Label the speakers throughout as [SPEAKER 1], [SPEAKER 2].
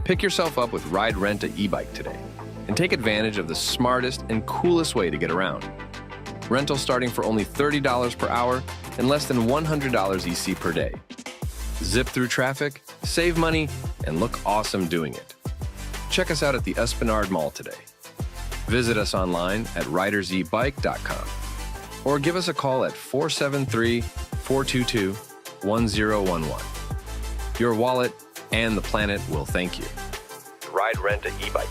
[SPEAKER 1] Pick yourself up with Ride Rent at Ebike today and take advantage of the smartest and coolest way to get around. Rental starting for only $30 per hour and less than $100 EC per day. Zip through traffic, save money, and look awesome doing it. Check us out at the Esplanade Mall today. Visit us online at ridersebike.com or give us a call at 473-422-1011. Your wallet and the planet will thank you. Ride Rent at Ebike.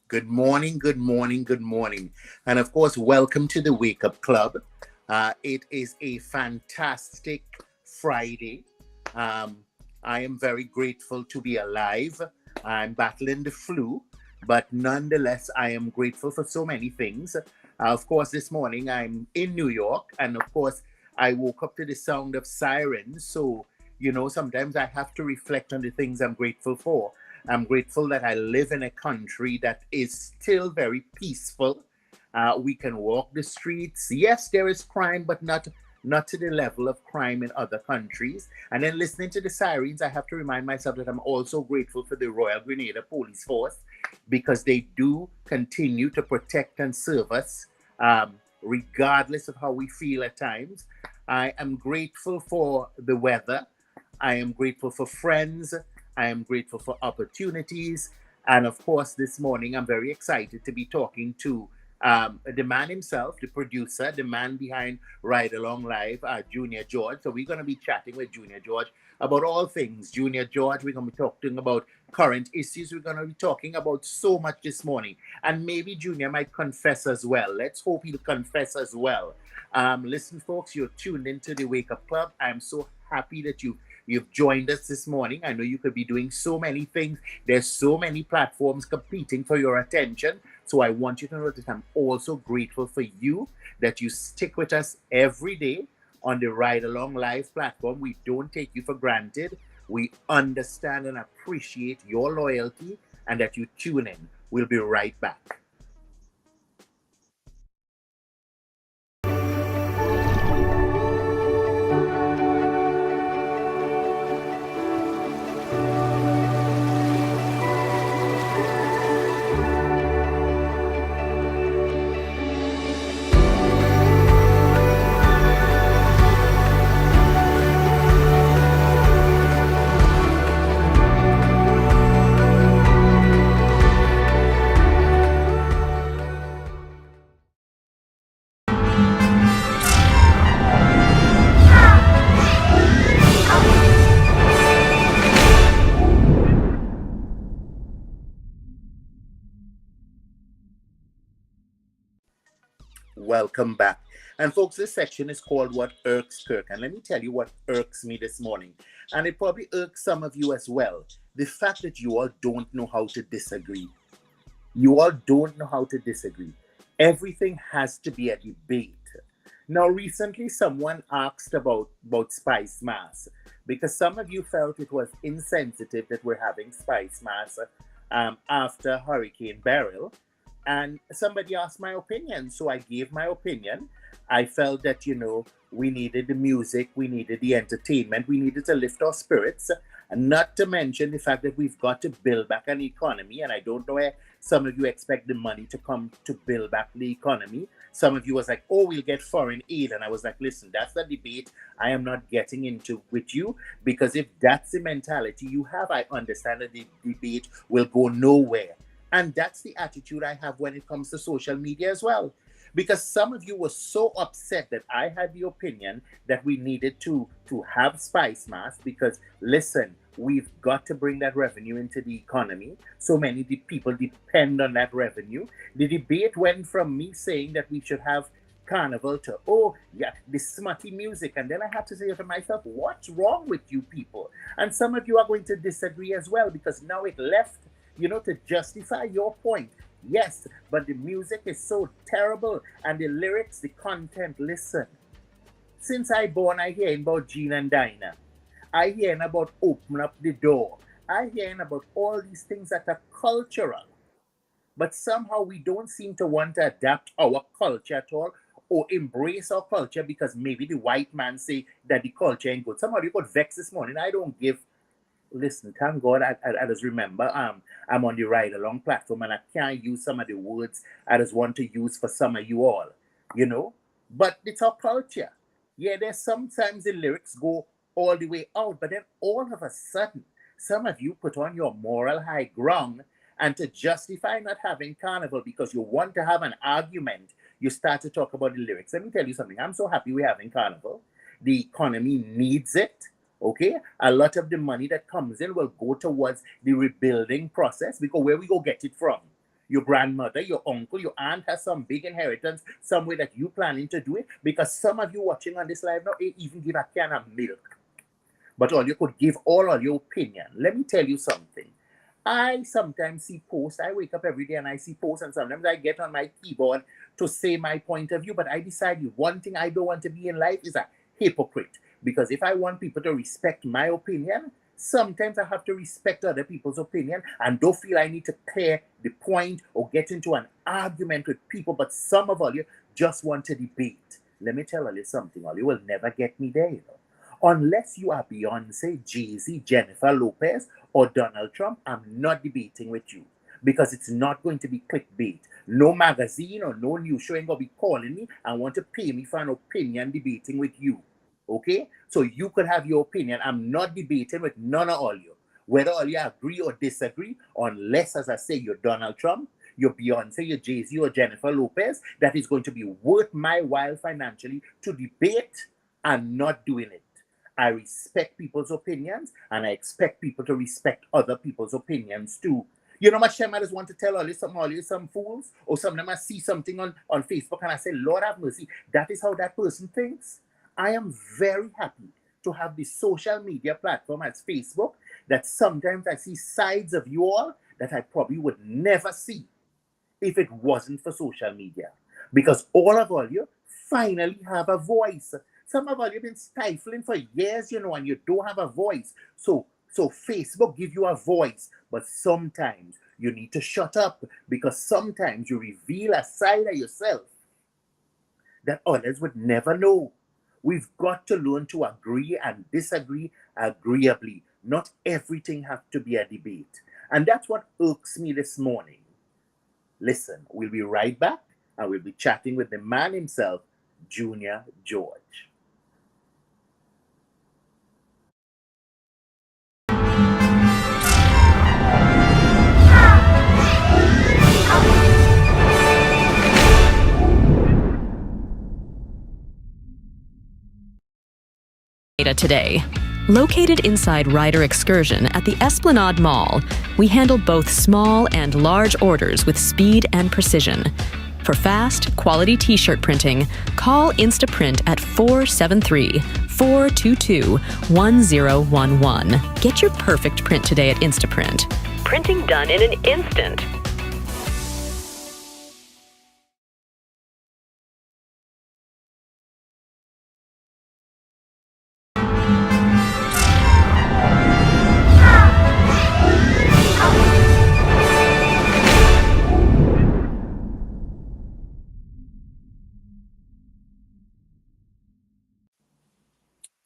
[SPEAKER 2] Good morning, good morning, good morning. And of course, welcome to the Wake Up Club. It is a fantastic Friday. I am very grateful to be alive. I'm battling the flu, but nonetheless, I am grateful for so many things. Of course, this morning I'm in New York, and of course, I woke up to the sound of sirens. So, sometimes I have to reflect on the things I'm grateful for. I'm grateful that I live in a country that is still very peaceful. We can walk the streets. Yes, there is crime, but not to the level of crime in other countries. And then listening to the sirens, I have to remind myself that I'm also grateful for the Royal Grenadier Police Force because they do continue to protect and serve us, regardless of how we feel at times. I am grateful for the weather. I am grateful for friends. I am grateful for opportunities. And of course, this morning, I'm very excited to be talking to the man himself, the producer, the man behind Ride Along Live, Junior George. So we're going to be chatting with Junior George about all things. Junior George, we're going to be talking about current issues. We're going to be talking about so much this morning. And maybe Junior might confess as well. Let's hope he'll confess as well. Listen, folks, you're tuned into the Wake Up Club. I'm so happy that you've joined us this morning. I know you could be doing so many things. There's so many platforms competing for your attention. So I want you to know that I'm also grateful for you, that you stick with us every day on the Ride Along Live platform. We don't take you for granted. We understand and appreciate your loyalty and that you tune in. We'll be right back. Welcome back. And folks, this section is called What Irks Kirk. And let me tell you what irks me this morning. And it probably irks some of you as well. The fact that you all don't know how to disagree. You all don't know how to disagree. Everything has to be a debate. Now, recently, someone asked about Spice Mass because some of you felt it was insensitive that we're having Spice Mass after Hurricane Beryl. And somebody asked my opinion, so I gave my opinion. I felt that, we needed the music, we needed the entertainment, we needed to lift our spirits, and not to mention the fact that we've got to build back an economy. And I don't know where some of you expect the money to come to build back the economy. Some of you was like, oh, we'll get foreign aid. And I was like, listen, that's the debate I am not getting into with you, because if that's the mentality you have, I understand that the debate will go nowhere. And that's the attitude I have when it comes to social media as well. Because some of you were so upset that I had the opinion that we needed to have Spice Mass because, listen, we've got to bring that revenue into the economy. So many people depend on that revenue. The debate went from me saying that we should have Carnival to, oh, yeah, this smutty music. And then I had to say to myself, what's wrong with you people? And some of you are going to disagree as well, because now it left to justify your point. Yes, but the music is so terrible and the lyrics, the content, listen. Since I born, I hearing about Gene and Dinah. I hearing about open up the door. I hearing about all these things that are cultural. But somehow we don't seem to want to adapt our culture at all or embrace our culture because maybe the white man say that the culture ain't good. Somehow you got vexed this morning. I don't give. Listen, thank God I just remember I'm on the ride along platform and I can't use some of the words I just want to use for some of you all, you know. But it's our culture. Yeah, there's sometimes the lyrics go all the way out, but then all of a sudden, some of you put on your moral high ground and to justify not having carnival because you want to have an argument, you start to talk about the lyrics. Let me tell you something. I'm so happy we're having carnival. The economy needs it. Okay, a lot of the money that comes in will go towards the rebuilding process because where we go get it from? Your grandmother, your uncle, your aunt has some big inheritance somewhere that you planning to do it because some of you watching on this live now ain't even give a can of milk. But all you could give all of your opinion. Let me tell you something. I sometimes see posts. I wake up every day and I see posts, and sometimes I get on my keyboard to say my point of view. But I decided one thing I don't want to be in life is a hypocrite. Because if I want people to respect my opinion, sometimes I have to respect other people's opinion and don't feel I need to clear the point or get into an argument with people. But some of all you just want to debate. Let me tell you something, all you will never get me there, you know. Unless you are Beyonce, Jay-Z, Jennifer Lopez, or Donald Trump, I'm not debating with you because it's not going to be clickbait. No magazine or no news show ain't going to be calling me and want to pay me for an opinion debating with you. Okay? So you could have your opinion. I'm not debating with none of all you. Whether all you agree or disagree, unless, as I say, you're Donald Trump, you're Beyonce, you're Jay-Z, or Jennifer Lopez, that is going to be worth my while financially to debate and not doing it. I respect people's opinions and I expect people to respect other people's opinions too. You know, much time I just want to tell all you some fools, or some of them I see something on Facebook and I say, Lord have mercy, that is how that person thinks. I am very happy to have the social media platform as Facebook that sometimes I see sides of you all that I probably would never see if it wasn't for social media. Because all you finally have a voice. Some of you have been stifling for years, you know, and you don't have a voice. So Facebook give you a voice, but sometimes you need to shut up because sometimes you reveal a side of yourself that others would never know. We've got to learn to agree and disagree agreeably. Not everything has to be a debate. And that's what irks me this morning. Listen, we'll be right back and we'll be chatting with the man himself, Junior George.
[SPEAKER 3] Today. Located inside Rider Excursion at the Esplanade Mall, we handle both small and large orders with speed and precision. For fast, quality t-shirt printing, call Insta Print at 473-422-1011. Get your perfect print today at Insta Print. Printing done in an instant.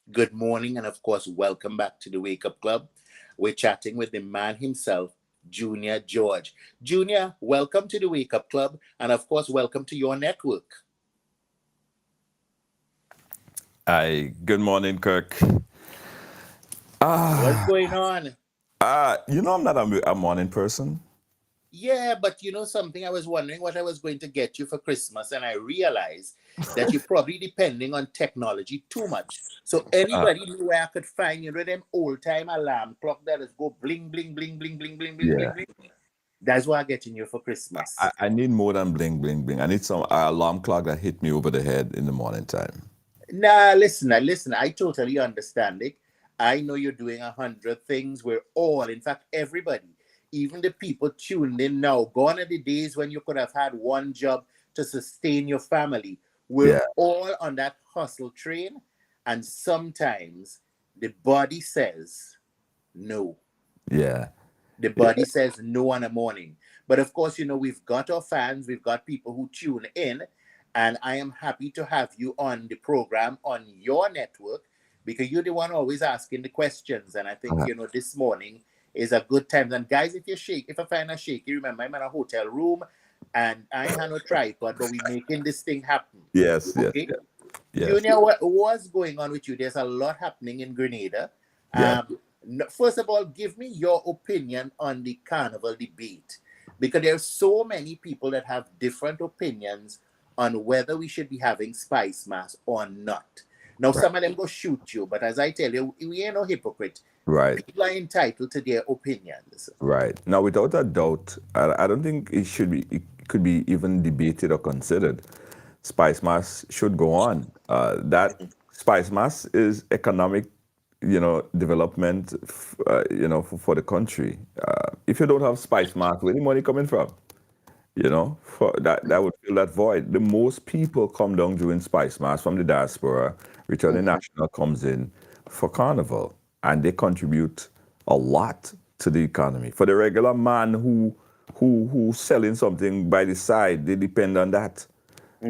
[SPEAKER 2] Good morning, and of course, welcome back to the Wake Up Club. We're chatting with the man himself, Junior George. Junior, welcome to the Wake Up Club, and of course, welcome to your network.
[SPEAKER 4] Hi, good morning, Kirk.
[SPEAKER 2] What's going on?
[SPEAKER 4] I'm not a morning person.
[SPEAKER 2] Yeah, but you know something, I was wondering what I was going to get you for Christmas, and I realized that you're probably depending on technology too much. So anybody knew where I could find, you know, them old-time alarm clock that is go bling, bling, bling, bling, bling, bling, bling, bling,
[SPEAKER 4] Yeah.
[SPEAKER 2] bling. That's what I'm getting you for Christmas.
[SPEAKER 4] I need more than bling, bling, bling. I need some alarm clock that hit me over the head in the morning time.
[SPEAKER 2] Nah, listen, I totally understand it. I know you're doing 100 things. We're all, in fact, everybody, even the people tuned in now, gone are the days when you could have had one job to sustain your family. We're
[SPEAKER 4] Yeah.
[SPEAKER 2] all on that hustle train. and sometimes the body says no.
[SPEAKER 4] Yeah.
[SPEAKER 2] The body says no in the morning. But of course, we've got our fans, we've got people who tune in, and I am happy to have you on the program on your network because you're the one always asking the questions. And I think, this morning is a good time. And guys, if I find a shaky, remember I'm in a hotel room and I ain't have no tripod, but we're making this thing happen.
[SPEAKER 4] Yes, yes,
[SPEAKER 2] Okay?
[SPEAKER 4] yes. Yes.
[SPEAKER 2] Junior, what's going on with you? There's a lot happening in Grenada.
[SPEAKER 4] Yes.
[SPEAKER 2] First of all, give me your opinion on the Carnival debate, because there's so many people that have different opinions on whether we should be having spice mass or not. Now,
[SPEAKER 4] Right.
[SPEAKER 2] some of them go shoot you, but as I tell you, we ain't no hypocrite.
[SPEAKER 4] Right.
[SPEAKER 2] People are entitled to their opinions.
[SPEAKER 4] Right. Now, without a doubt, I don't think it could be even debated or considered. Spice mass should go on. That spice mass is economic, development, for the country. If you don't have spice mass, where the money coming from? For that would fill that void. The most people come down during Spice Mass from the diaspora. Returning National comes in for Carnival, and they contribute a lot to the economy. For the regular man who's selling something by the side, they depend on that.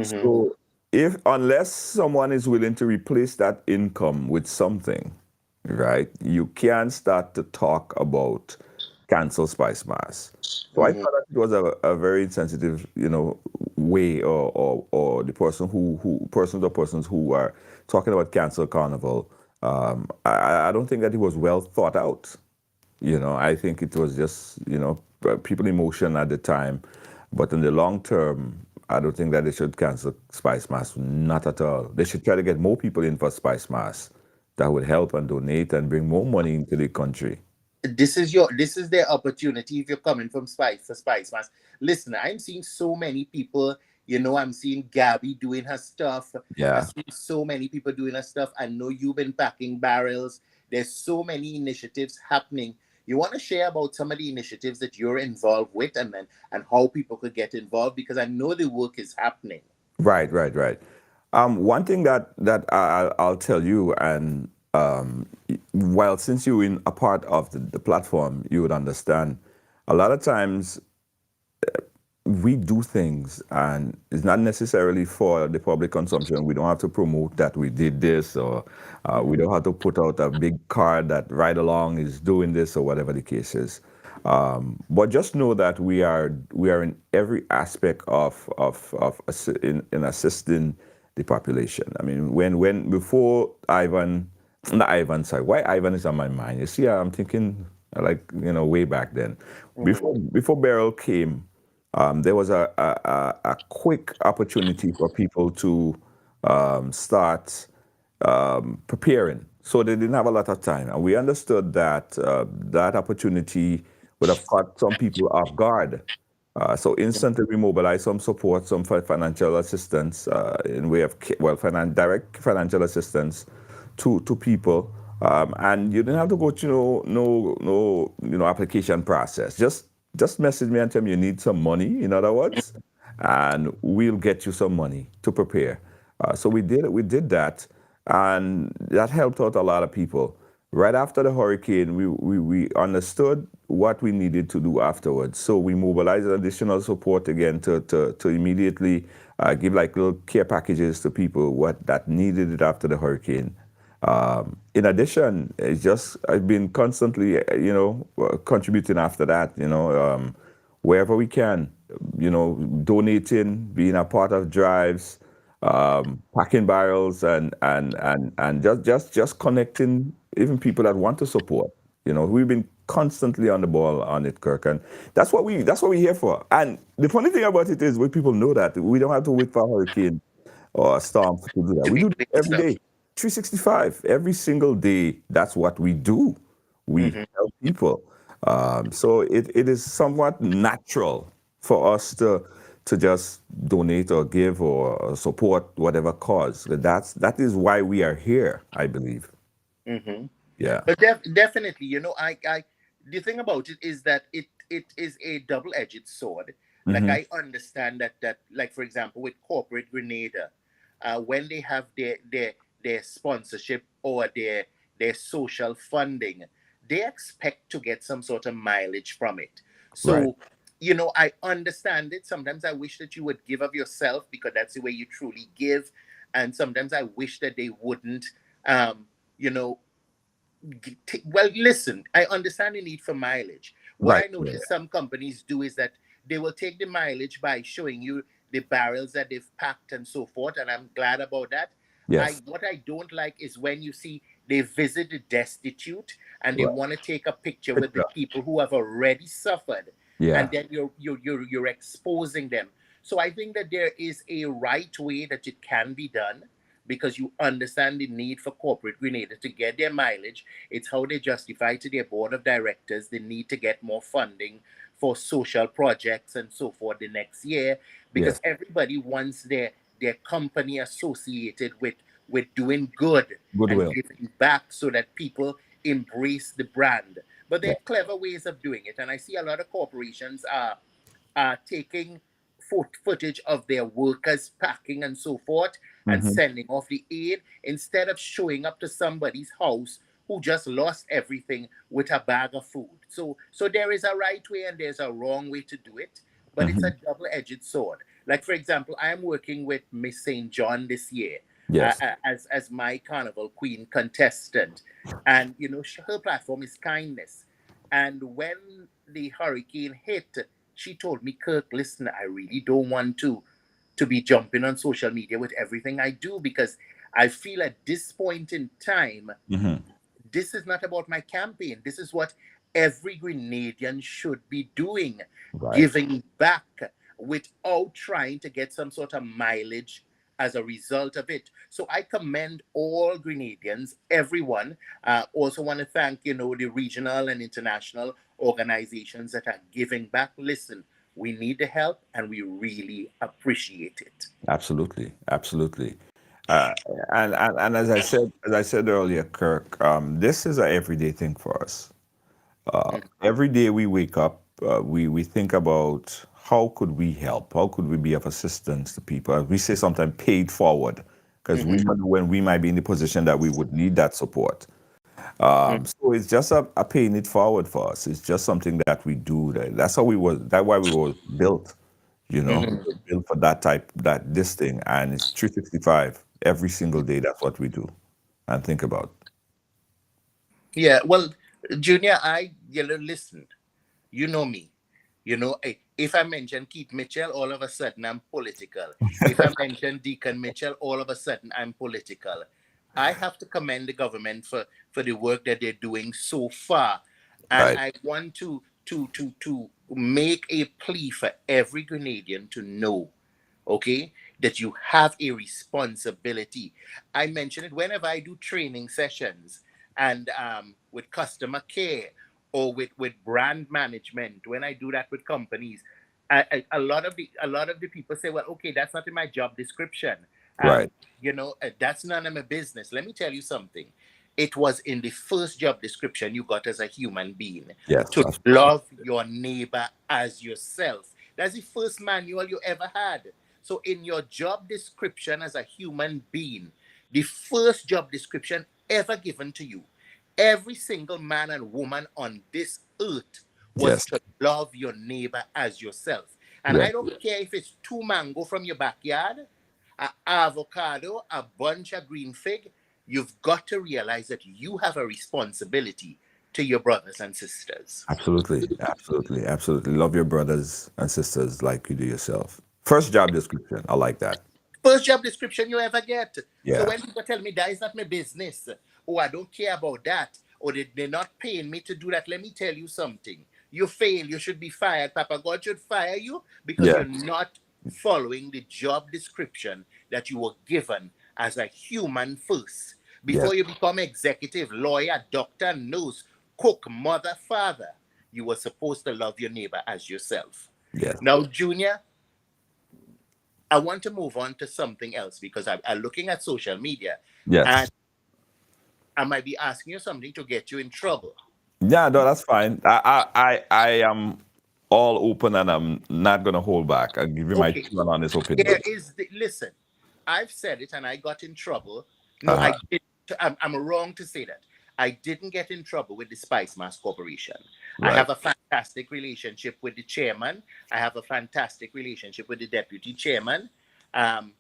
[SPEAKER 4] So unless someone is willing to replace that income with something, right, you can start to talk about cancel Spice Mass. So I thought that it was a very insensitive, way, or the persons who are talking about cancel Carnival. I don't think that it was well thought out. I think it was just, people emotion at the time, but in the long term, I don't think that they should cancel Spice Mass. Not at all. They should try to get more people in for Spice Mass. That would help and donate and bring more money into the country.
[SPEAKER 2] This is their opportunity if you're coming from Spice Mass. Listen, I'm seeing so many people. I'm seeing Gabby doing her stuff.
[SPEAKER 4] Yeah.
[SPEAKER 2] I'm seeing so many people doing her stuff. I know you've been packing barrels. There's so many initiatives happening. You want to share about some of the initiatives that you're involved with, and how people could get involved, because I know the work is happening.
[SPEAKER 4] Right. One thing that I'll tell you, and while since you're in a part of the platform, you would understand. A lot of times, we do things, and it's not necessarily for the public consumption. We don't have to promote that we did this, or we don't have to put out a big card that Ride Along is doing this, or whatever the case is. But just know that we are in every aspect in assisting the population. I mean, when before Ivan, not Ivan, sorry, why Ivan is on my mind? You see, I'm thinking way back then, before Beryl came. There was a quick opportunity for people to start preparing. So they didn't have a lot of time. And we understood that that opportunity would have caught some people off guard. So instantly we mobilized some support, some financial assistance in way of, direct financial assistance to people. And you didn't have to go through no application process. Just message me and tell me you need some money, in other words, and we'll get you some money to prepare. So we did that, and that helped out a lot of people. Right after the hurricane, we understood what we needed to do afterwards. So we mobilized additional support again to immediately give little care packages to people that needed it after the hurricane. In addition, I've been constantly, contributing after that, wherever we can, donating, being a part of drives, packing barrels, and just connecting even people that want to support. We've been constantly on the ball on it, Kirk, and that's what we're here for. And the funny thing about it is, when people know that we don't have to wait for a hurricane or a storm to do that. We do it every day. 365 every single day. That's what we do. We help people. So it is somewhat natural for us to just donate or give or support whatever cause. That is why we are here, I believe. Yeah.
[SPEAKER 2] But definitely, the thing about it is that it is a double-edged sword. Like, I understand that like, for example, with corporate Grenada, when they have their sponsorship or their social funding, they expect to get some sort of mileage from it.
[SPEAKER 4] Right.
[SPEAKER 2] So, I understand it. Sometimes I wish that you would give of yourself because that's the way you truly give. And sometimes I wish that they wouldn't, you know, well, listen, I understand the need for mileage. What
[SPEAKER 4] Right.
[SPEAKER 2] I
[SPEAKER 4] Yeah.
[SPEAKER 2] notice some companies do is that they will take the mileage by showing you the barrels that they've packed and so forth, and I'm glad about that.
[SPEAKER 4] Yes.
[SPEAKER 2] What I don't like is when you see they visit the destitute and they
[SPEAKER 4] Right.
[SPEAKER 2] want to take a picture with the
[SPEAKER 4] Picture.
[SPEAKER 2] people who have already suffered,
[SPEAKER 4] Yeah.
[SPEAKER 2] and then you're exposing them. So I think that there is a right way that it can be done because you understand the need for corporate Grenada to get their mileage. It's how they justify to their board of directors the need to get more funding for social projects and so forth the next year,
[SPEAKER 4] Yes.
[SPEAKER 2] because everybody wants their company associated with doing good and
[SPEAKER 4] Goodwill.
[SPEAKER 2] giving back so that people embrace the brand. But there
[SPEAKER 4] Yeah.
[SPEAKER 2] are clever ways of doing it, and I see a lot of corporations are taking footage of their workers packing and so forth and
[SPEAKER 4] Mm-hmm.
[SPEAKER 2] sending off the aid instead of showing up to somebody's house who just lost everything with a bag of food. So there is a right way and there's a wrong way to do it, but it's
[SPEAKER 4] Mm-hmm.
[SPEAKER 2] a double-edged sword. Like for example, I am working with Miss St. John this year
[SPEAKER 4] Yes.
[SPEAKER 2] as my Carnival Queen contestant, and her platform is kindness. And when the hurricane hit, she told me, Kirk, listen, I really don't want to be jumping on social media with everything I do because I feel at this point in time,
[SPEAKER 4] Mm-hmm.
[SPEAKER 2] this is not about my campaign. This is what every Grenadian should be doing,
[SPEAKER 4] Right.
[SPEAKER 2] giving back without trying to get some sort of mileage as a result of it. So I commend all Grenadians, everyone. Also want to thank, the regional and international organizations that are giving back. Listen, we need the help and we really appreciate it.
[SPEAKER 4] Absolutely. Absolutely. Uh, and as I said earlier, Kirk, this is an everyday thing for us. Every day we wake up, we think about how could we help? How could we be of assistance to people? As we say sometimes paid forward, because we
[SPEAKER 2] Mhm,
[SPEAKER 4] don't know when we might be in the position that we would need that support.
[SPEAKER 2] mhm,
[SPEAKER 4] So it's just a paying it forward for us. It's just something that we do. That's how we was. That's why we were built. We
[SPEAKER 2] mhm.
[SPEAKER 4] were built for this thing, and it's 365 every single day. That's what we do, and think about.
[SPEAKER 2] Yeah, well, Junior, listen, you know me. If I mention Keith Mitchell, all of a sudden I'm political. If I mention Deacon Mitchell, all of a sudden I'm political. I have to commend the government for the work that they're doing so far. And
[SPEAKER 4] Right.
[SPEAKER 2] I want to make a plea for every Grenadian to know, okay, that you have a responsibility. I mention it whenever I do training sessions and with customer care or with brand management. When I do that with companies, a lot of the people say, well, okay, that's not in my job description.
[SPEAKER 4] Right.
[SPEAKER 2] That's none of my business. Let me tell you something. It was in the first job description you got as a human being
[SPEAKER 4] Yes.
[SPEAKER 2] to love your neighbor as yourself. That's the first manual you ever had. So, in your job description as a human being, the first job description ever given to you, every single man and woman on this earth was
[SPEAKER 4] Yes.
[SPEAKER 2] to love your neighbor as yourself. And
[SPEAKER 4] Yes.
[SPEAKER 2] I don't care if it's two mango from your backyard, an avocado, a bunch of green fig, you've got to realize that you have a responsibility to your brothers and sisters.
[SPEAKER 4] Absolutely. Absolutely. Absolutely. Love your brothers and sisters like you do yourself. First job description. I like that.
[SPEAKER 2] First job description you ever get. So
[SPEAKER 4] Yeah.
[SPEAKER 2] when people tell me that is not my business, oh, I don't care about that, or they're not paying me to do that, let me tell you something. You fail, you should be fired. Papa God should fire you because
[SPEAKER 4] Yeah.
[SPEAKER 2] you're not following the job description that you were given as a human first.
[SPEAKER 4] Yes.
[SPEAKER 2] Before you become executive, lawyer, doctor, nurse, cook, mother, father, you were supposed to love your neighbor as yourself.
[SPEAKER 4] Yes.
[SPEAKER 2] Now, Junior, I want to move on to something else because I'm looking at social media and
[SPEAKER 4] Yes.
[SPEAKER 2] I might be asking you something to get you in trouble.
[SPEAKER 4] Yeah, no, that's fine. I am all open and I'm not gonna hold back. I'll give you my
[SPEAKER 2] Okay,
[SPEAKER 4] true and honest opinion.
[SPEAKER 2] listen, I've said it and I got in trouble No, I did. I'm wrong to say that. I didn't get in trouble with the Spice Mass Corporation. I
[SPEAKER 4] Right.
[SPEAKER 2] have a fantastic relationship with the chairman. I have a fantastic relationship with the deputy chairman. Um,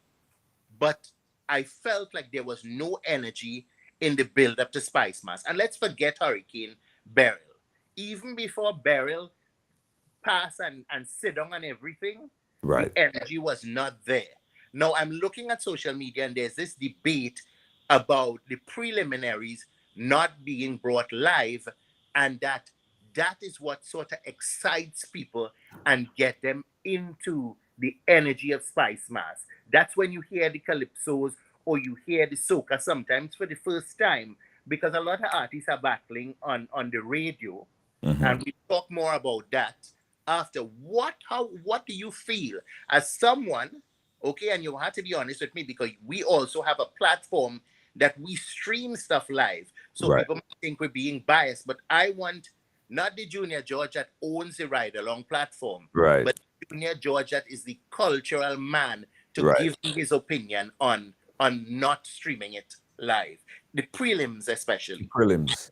[SPEAKER 2] but I felt like there was no energy in the build up to Spice Mass. And let's forget Hurricane Beryl. Even before Beryl passed and sit down and everything, the
[SPEAKER 4] Right.
[SPEAKER 2] energy was not there. Now I'm looking at social media and there's this debate about the preliminaries not being brought live, and that is what sort of excites people and get them into the energy of Spice Mass. That's when you hear the calypsos or you hear the soca sometimes for the first time, because a lot of artists are battling on the radio,
[SPEAKER 4] Mm-hmm.
[SPEAKER 2] and we talk more about that after. What do you feel as someone, okay, and you have to be honest with me because we also have a platform that we stream stuff live, so
[SPEAKER 4] Right.
[SPEAKER 2] people might think we're being biased, but I want not the Junior George that owns the ride along platform,
[SPEAKER 4] Right.
[SPEAKER 2] but Junior George that is the cultural man to
[SPEAKER 4] Right.
[SPEAKER 2] give me his opinion on not streaming it live, the prelims especially.
[SPEAKER 4] Prelims.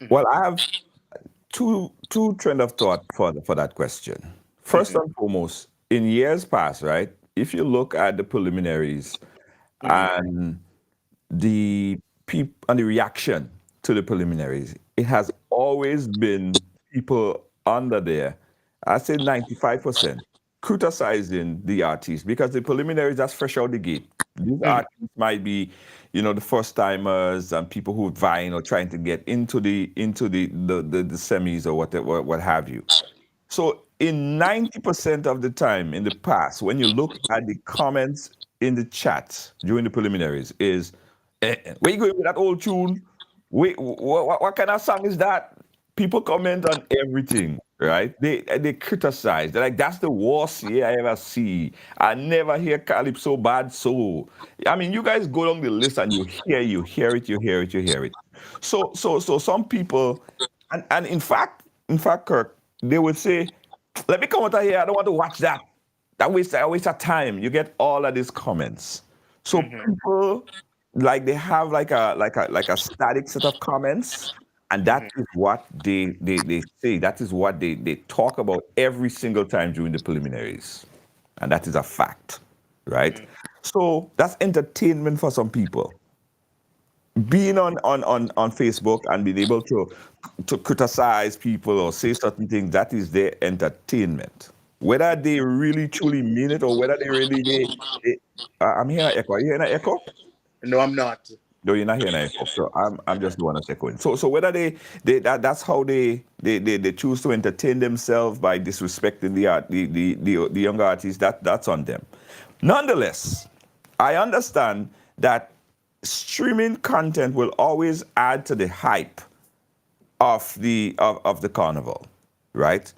[SPEAKER 2] Mhm,
[SPEAKER 4] Well, I have two trend of thought for that question. First
[SPEAKER 2] mhm,
[SPEAKER 4] and foremost, in years past, right? If you look at the preliminaries
[SPEAKER 2] mhm,
[SPEAKER 4] and the and the reaction to the preliminaries, it has always been people under there. I say 95% criticizing the artists because the preliminaries that's fresh out the gate. These
[SPEAKER 2] mhm,
[SPEAKER 4] artists might be, the first timers and people who are vying or trying to get into the semis or whatever, what have you. So in 90% of the time in the past, when you look at the comments in the chat during the preliminaries, is where you going with that old tune? Wait, what kind of song is that? People comment on everything, right? They criticize. They're like, that's the worst year I ever see. I never hear Calypso bad so. I mean, you guys go down the list and you hear it, you hear it, you hear it. So some people, and in fact, Kirk, they would say, let me come out of here. I don't want to watch that. That waste of time. You get all of these comments. So
[SPEAKER 2] mhm,
[SPEAKER 4] people like they have like a static set of comments, and that
[SPEAKER 2] mhm,
[SPEAKER 4] is what they say. That is what they talk about every single time during the preliminaries. And that is a fact. Right?
[SPEAKER 2] mhm,
[SPEAKER 4] So that's entertainment for some people. Being on Facebook and being able to criticize people or say certain things, that is their entertainment. Whether they really truly mean it or whether I'm hearing an echo. Are you hearing an echo?
[SPEAKER 2] no, I'm not.
[SPEAKER 4] No, you're not hearing an echo. So I'm just the one that's echoing. So whether that's how they choose to entertain themselves by disrespecting the younger artists, that's on them. Nonetheless, I understand that streaming content will always add to the hype of the carnival, right?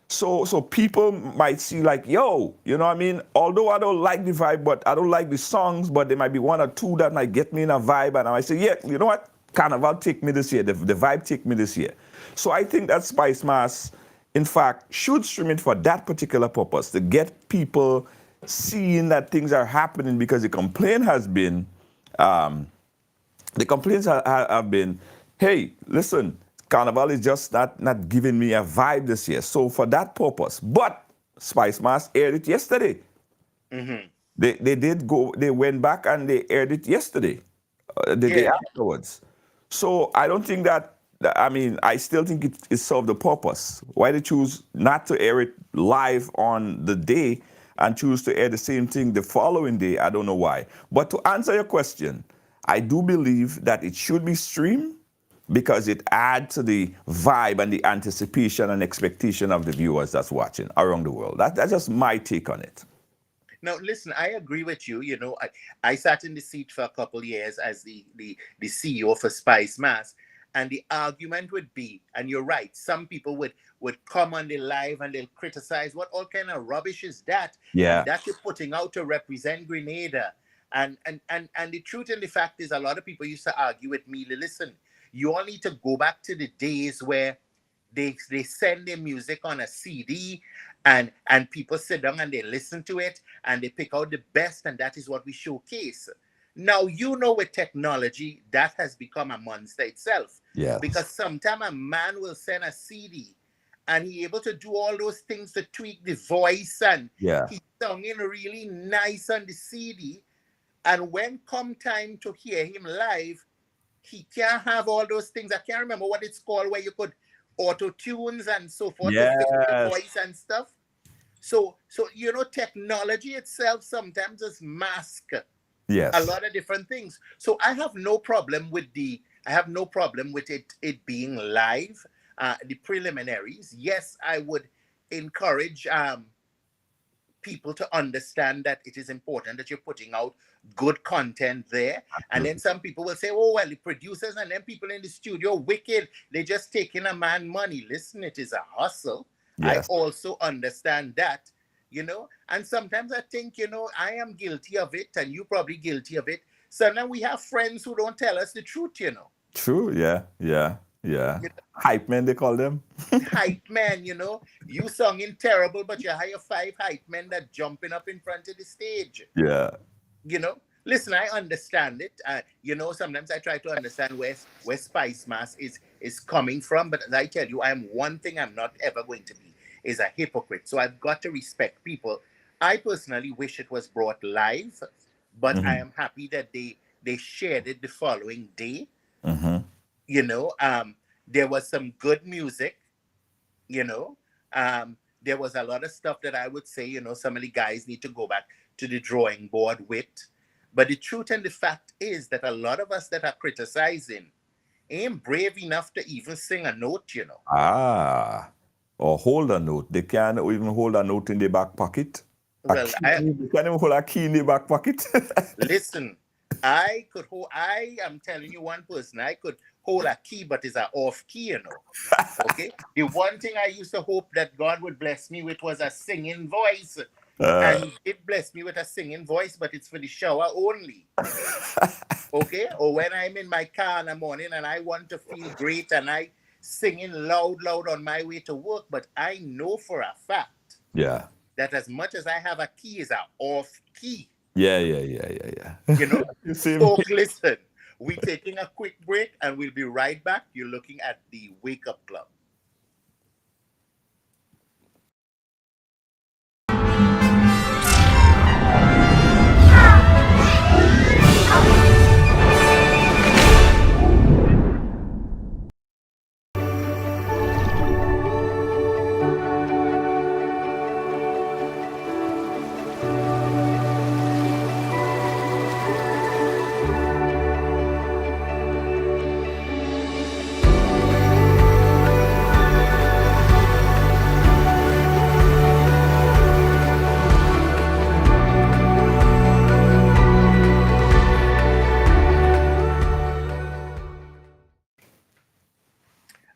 [SPEAKER 4] So people might see like, yo, you know what I mean? Although I don't like the vibe, but I don't like the songs, but there might be one or two that might get me in a vibe, and I might say, yeah, you know what? Carnival take me this year. The vibe take me this year. So I think that Spice Mass, in fact, should stream it for that particular purpose, to get people seeing that things are happening, because um, the complaints have been, hey, listen, Carnival is just not giving me a vibe this year. So for that purpose, but Spice Mass aired it yesterday.
[SPEAKER 2] Mhm.
[SPEAKER 4] They went back and they aired it yesterday, the day
[SPEAKER 2] Yeah.
[SPEAKER 4] afterwards. So I don't think I mean, I still think it served the purpose. Why they choose not to air it live on the day and choose to air the same thing the following day, I don't know why. But to answer your question, I do believe that it should be streamed because it adds to the vibe and the anticipation and expectation of the viewers that's watching around the world. That's just my take on it.
[SPEAKER 2] Now, listen, I agree with you. I sat in the seat for a couple years as the CEO for Spice Mass, and the argument would be, and you're right, some people would come on the live and they'll criticize what all kind of rubbish is that, and
[SPEAKER 4] Yeah.
[SPEAKER 2] that you're putting out to represent Grenada. And the truth and the fact is, a lot of people used to argue with me. Listen, you all need to go back to the days where they send their music on a CD, and people sit down and they listen to it and they pick out the best, and that is what we showcase. Now, with technology, that has become a monster itself.
[SPEAKER 4] Yes.
[SPEAKER 2] Because sometimes a man will send a CD and he able to do all those things to tweak the voice, and
[SPEAKER 4] Yeah.
[SPEAKER 2] he's sounding really nice on the CD. And when come time to hear him live, he can't have all those things. I can't remember what it's called, where you could auto tunes and so forth to fix the
[SPEAKER 4] Yes.
[SPEAKER 2] voice and stuff. So technology itself sometimes just mask
[SPEAKER 4] Yes.
[SPEAKER 2] a lot of different things. So I have no problem with it being live. The preliminaries, yes, I would encourage people to understand that it is important that you're putting out good content there. And then some people will say, oh, well, the producers and then people in the studio, wicked, they're just taking a man money. Listen, it is a hustle.
[SPEAKER 4] Yes.
[SPEAKER 2] I also understand that, and sometimes I think, I am guilty of it and you probably guilty of it. Sometimes we have friends who don't tell us the truth.
[SPEAKER 4] True. Yeah. Hype men, they call them.
[SPEAKER 2] Hype man, you singing terrible, but you hire 5 hype men that jumping up in front of the stage.
[SPEAKER 4] Yeah.
[SPEAKER 2] Listen, I understand it. Sometimes I try to understand where Spice Mass is coming from, but as I tell you, one thing I'm not ever going to be is a hypocrite. So I've got to respect people. I personally wish it was brought live, but I am happy that they shared it the following day. There was some good music. There was a lot of stuff that I would say, some of the guys need to go back to the drawing board with. But the truth and the fact is that a lot of us that are criticizing ain't brave enough to even sing a note,
[SPEAKER 4] Or hold a note. They can't even hold a note in their back pocket.
[SPEAKER 2] Well,
[SPEAKER 4] they can't even hold a key in their back pocket.
[SPEAKER 2] Listen, I am telling you one person, I could hold a key, but it's an off key, Okay? The one thing I used to hope that God would bless me with was a singing voice. And he did bless me with a singing voice, but it's for the shower only. Okay? Or when I'm in my car in the morning and I want to feel great and I singing loud on my way to work, but I know for a fact that as much as I have a key, is an off key.
[SPEAKER 4] Yeah.
[SPEAKER 2] So listen, we're taking a quick break and we'll be right back. You're looking at the Wake Up Club.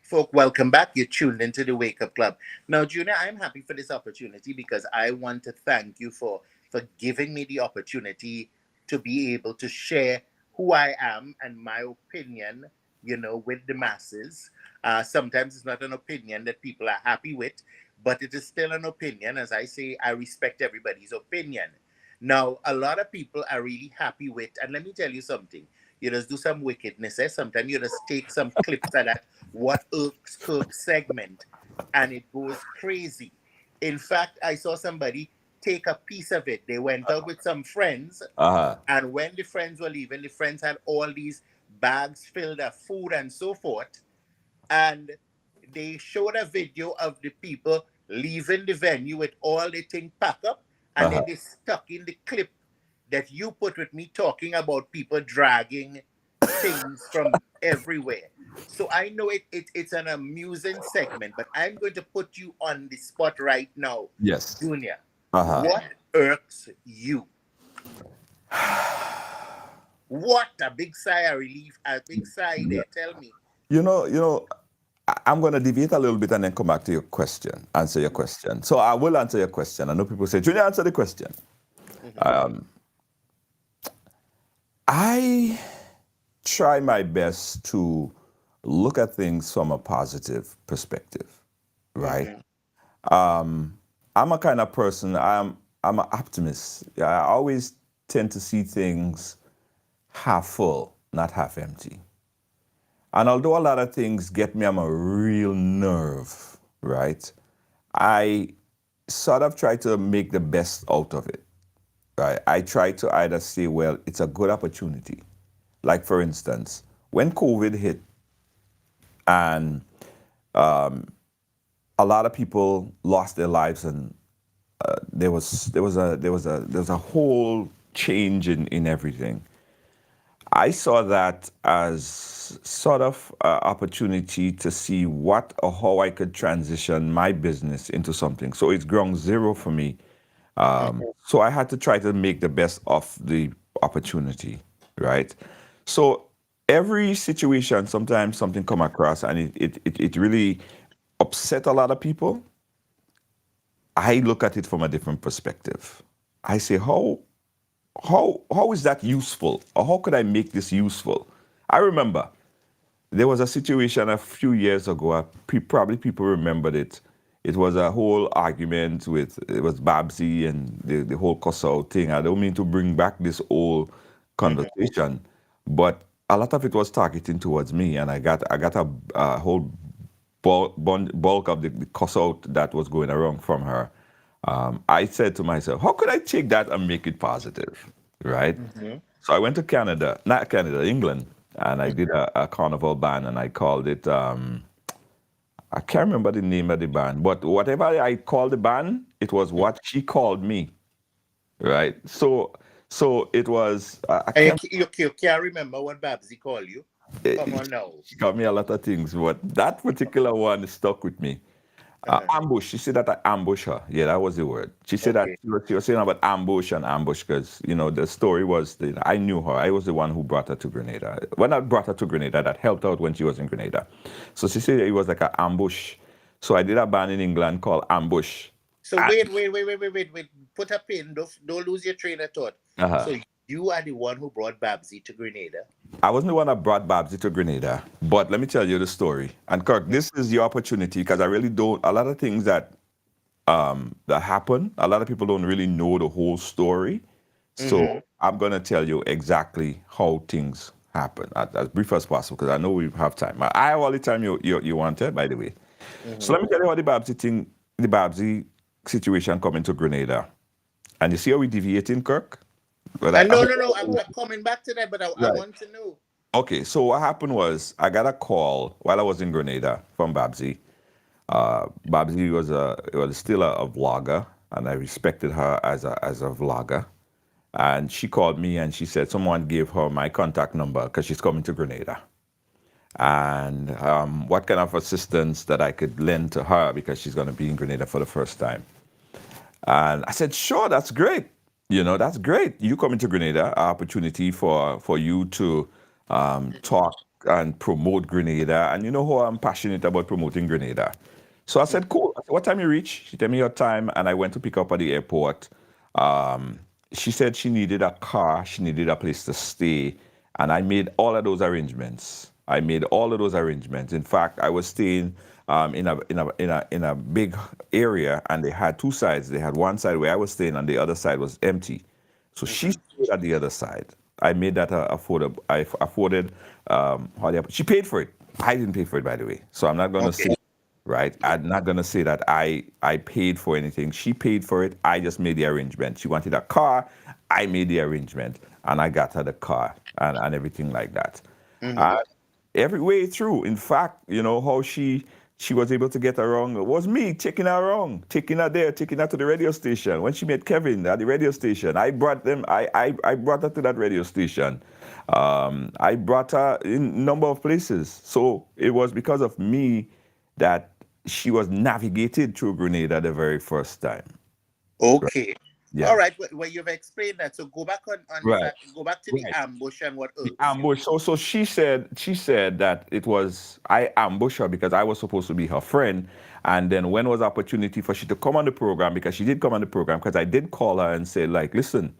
[SPEAKER 2] Folk, welcome back. You're tuned into the Wake Up Club. Now, Junior, I'm happy for this opportunity because I want to thank you for giving me the opportunity to be able to share who I am and my opinion, with the masses. Sometimes it's not an opinion that people are happy with, but it is still an opinion. As I say, I respect everybody's opinion. Now, a lot of people are really happy with, and let me tell you something. You just do some wickedness. Sometimes you just take some clips of that What Irks Kirk segment and it goes crazy. In fact, I saw somebody take a piece of it. They went out with some friends, and when the friends were leaving, the friends had all these bags filled of food and so forth. And they showed a video of the people leaving the venue with all the things packed up, and then they stuck in the clip that you put with me talking about people dragging things from everywhere. So I know it's an amusing segment, but I'm going to put you on the spot right now.
[SPEAKER 4] Yes.
[SPEAKER 2] Junior, what irks you? What a big sigh of relief, a big sigh there. Tell me.
[SPEAKER 4] I'm going to deviate a little bit and then come back to your question, answer your question. So I will answer your question. I know people say, Junior, answer the question. I try my best to look at things from a positive perspective, right? I'm a kind of person, I'm an optimist. I always tend to see things half full, not half empty. And although a lot of things get me on a real nerve, right? I sort of try to make the best out of it, right? I try to either say, well, it's a good opportunity. Like, for instance, when COVID hit and a lot of people lost their lives, and there was a whole change in everything. I saw that as sort of an opportunity to see what or how I could transition my business into something. So it's ground zero for me. So I had to try to make the best of the opportunity, right? So every situation, sometimes something come across and it really upset a lot of people. I look at it from a different perspective. I say, how is that useful? Or how could I make this useful? I remember there was a situation a few years ago. Probably people remembered it. It was a whole argument with it was Babsy and the whole cuss out thing. I don't mean to bring back this old conversation, but a lot of it was targeting towards me, and I got a whole bulk of the cuss out that was going around from her. I said to myself, how could I take that and make it positive, right? So I went to Canada, not Canada, England, and I did a Carnival band, and I called it, I can't remember the name of the band, but whatever I called the band, it was what she called me, right? So it was, I
[SPEAKER 2] And
[SPEAKER 4] can't,
[SPEAKER 2] you can't remember what Babsy called you? Come on now.
[SPEAKER 4] she called me a lot of things, but that particular one stuck with me. Ambush. She said that I ambushed her. Yeah, that was the word. She said that
[SPEAKER 2] Okay.
[SPEAKER 4] she was saying about ambush and ambush because, the story was that I knew her. I was the one who brought her to Grenada. When I brought her to Grenada, that helped out when she was in Grenada. So she said it was like an ambush. So I did a band in England called Ambush.
[SPEAKER 2] So wait. Put a pin. Don't lose your train of thought.
[SPEAKER 4] Uh-huh.
[SPEAKER 2] So you are the one who brought Babsy to Grenada.
[SPEAKER 4] I wasn't the one that brought Babsy to Grenada, but let me tell you the story. And Kirk, this is your opportunity because I really don't, a lot of things that happen, a lot of people don't really know the whole story. So I'm going to tell you exactly how things happen as brief as possible because I know we have time. I have all the time you wanted, by the way. So let me tell you how the Babsy situation coming to Grenada. And you see how we deviating, Kirk? But
[SPEAKER 2] No. I'm coming back to that, but I
[SPEAKER 4] Right.
[SPEAKER 2] want to know.
[SPEAKER 4] Okay, so what happened was I got a call while I was in Grenada from Babsy. Babsy was still a vlogger, and I respected her as a vlogger. And she called me and she said someone gave her my contact number because she's coming to Grenada. And what kind of assistance that I could lend to her because she's going to be in Grenada for the first time. And I said, sure, that's great. That's great. You coming to Grenada, an opportunity for you to talk and promote Grenada. And you know how I'm passionate about promoting Grenada. So I said, cool. I said, what time you reach? She told me your time, and I went to pick up at the airport. She said she needed a car, she needed a place to stay, and I made all of those arrangements. In fact, I was staying in a big area, and they had two sides. They had one side where I was staying, and the other side was empty. So she stayed at the other side. I made that affordable. I afforded. She paid for it. I didn't pay for it, by the way. So I'm not going to say, right? I'm not going to say that I paid for anything. She paid for it. I just made the arrangement. She wanted a car. I made the arrangement, and I got her the car and everything like that. Every way through. In fact, how she was able to get her wrong. It was me taking her wrong, taking her there, taking her to the radio station. When she met Kevin at the radio station, I brought her to that radio station. I brought her in a number of places. So it was because of me that she was navigated through Grenada the very first time.
[SPEAKER 2] Okay.
[SPEAKER 4] Yeah.
[SPEAKER 2] All right. Well, you've explained that. So go back on
[SPEAKER 4] Right.
[SPEAKER 2] that, go back to the
[SPEAKER 4] Right.
[SPEAKER 2] ambush and what else.
[SPEAKER 4] The ambush. So she said that it was I ambushed her because I was supposed to be her friend, and then when was opportunity for she to come on the program, because she did come on the program, because I did call her and say, like, listen,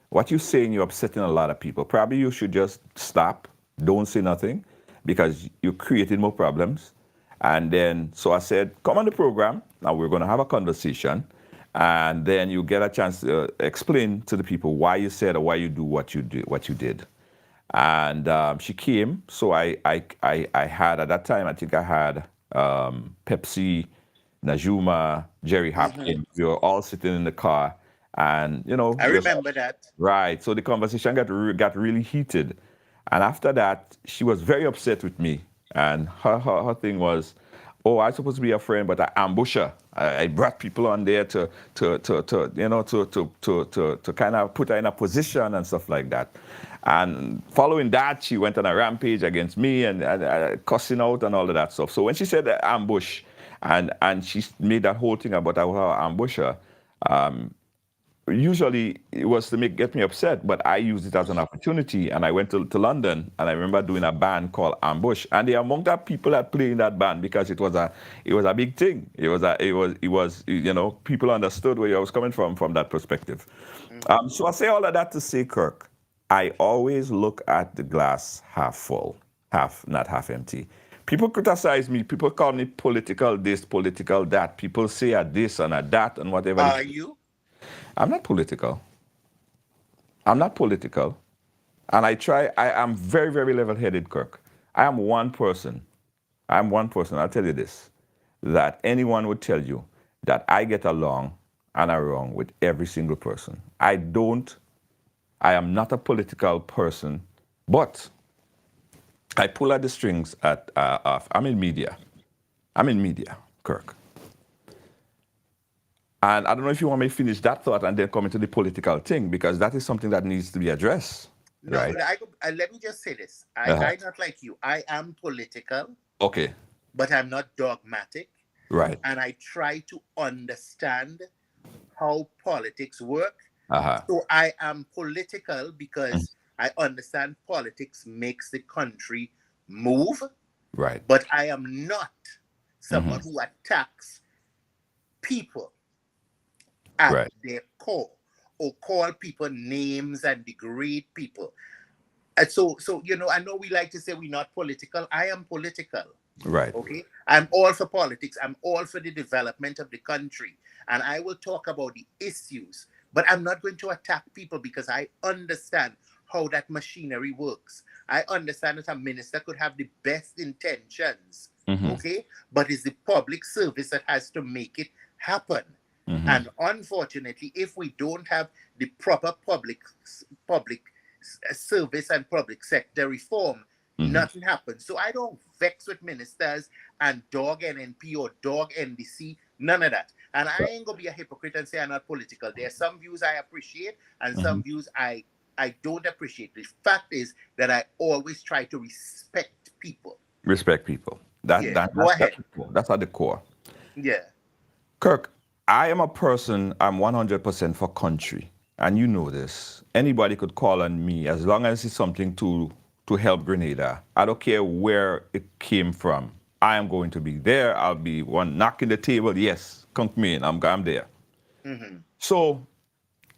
[SPEAKER 4] what you're saying, you're upsetting a lot of people. Probably you should just stop, don't say nothing, because you're creating more problems. And then so I said, come on the program. Now we're going to have a conversation. And then you get a chance to explain to the people why you said or why you do what you did. And she came. So I had, at that time, I think I had Pepsi, Najuma, Jerry Hopkins. We were all sitting in the car. And,
[SPEAKER 2] I
[SPEAKER 4] we was
[SPEAKER 2] remember that.
[SPEAKER 4] right. So the conversation got really heated. And after that, she was very upset with me. And her thing was, oh, I'm supposed to be a friend, but I ambush her. I brought people on there to kind of put her in a position and stuff like that. And following that, she went on a rampage against me and cussing out and all of that stuff. So when she said ambush, and she made that whole thing about how I ambush her, usually it was to get me upset, but I used it as an opportunity. And I went to London, and I remember doing a band called Ambush. And the amount of people that played in that band, because it was a big thing. It was people understood where I was coming from that perspective. So I say all of that to say, Kirk, I always look at the glass half full, not half empty. People criticize me. People call me political this, political that. People say a this and a that and whatever.
[SPEAKER 2] Are you?
[SPEAKER 4] I'm not political. I'm not political. And I am very, very level-headed, Kirk. I am one person. I'm one person. I'll tell you this, that anyone would tell you that I get along and around with every single person. I am not a political person, but I pull at the strings I'm in media. Kirk. And I don't know if you want me to finish that thought and then come into the political thing, because that is something that needs to be addressed.
[SPEAKER 2] No,
[SPEAKER 4] right?
[SPEAKER 2] let me just say this. I'm not like you. I am political.
[SPEAKER 4] Okay.
[SPEAKER 2] But I'm not dogmatic.
[SPEAKER 4] Right.
[SPEAKER 2] And I try to understand how politics work. So I am political because I understand politics makes the country move.
[SPEAKER 4] Right.
[SPEAKER 2] But I am not someone who attacks people at their core, or call people names and degrade people. And so I know we like to say we're not political. I am political.
[SPEAKER 4] Right.
[SPEAKER 2] Okay. I'm all for politics. I'm all for the development of the country. And I will talk about the issues, but I'm not going to attack people because I understand how that machinery works. I understand that a minister could have the best intentions, okay? But it's the public service that has to make it happen. And unfortunately, if we don't have the proper public service and public sector reform, nothing happens. So I don't vex with ministers and dog NNP or dog NDC, none of that. And I ain't gonna be a hypocrite and say I'm not political. There are some views I appreciate and some views I don't appreciate. The fact is that I always try to respect people.
[SPEAKER 4] Respect people. That's at the core.
[SPEAKER 2] Yeah.
[SPEAKER 4] Kirk, I am a person, I'm 100% for country. And you know this. Anybody could call on me as long as it's something to help Grenada. I don't care where it came from. I am going to be there. I'll be one knocking the table. Yes, count me in. I'm there. So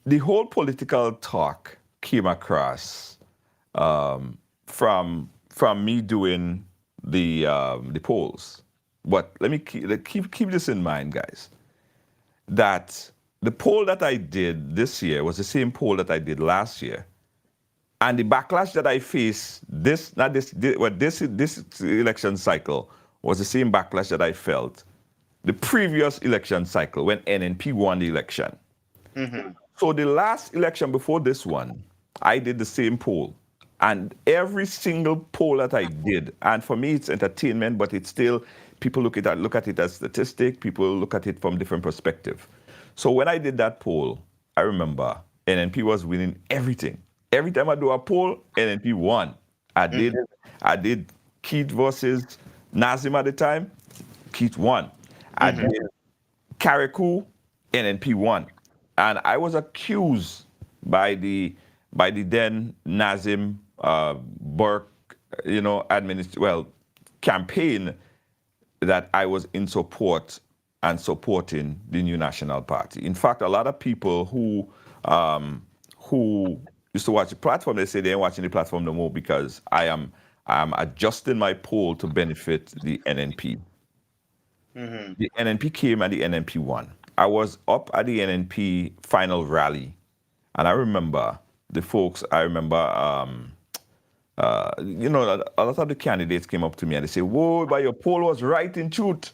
[SPEAKER 4] the whole political talk came across from me doing the polls. But let me keep this in mind, guys, that the poll that I did this year was the same poll that I did last year. And the backlash that I faced this election cycle was the same backlash that I felt the previous election cycle when NNP won the election. So the last election before this one, I did the same poll. And every single poll that I did, and for me it's entertainment, but it's still, people look at it as statistic, people look at it from different perspective. So when I did that poll, I remember NNP was winning everything. Every time I do a poll, NNP won. I did Keith versus Nazim at the time, Keith won. I did Carriacou, NNP won. And I was accused by the then Nazim Burke, campaign that I was in support and supporting the New National Party. In fact, a lot of people who used to watch the platform, they say they ain't watching the platform no more because I am adjusting my poll to benefit the NNP. The NNP came and the NNP won. I was up at the NNP final rally, and I remember the folks. I remember a lot of the candidates came up to me and they say, "Whoa, but your poll was right in truth."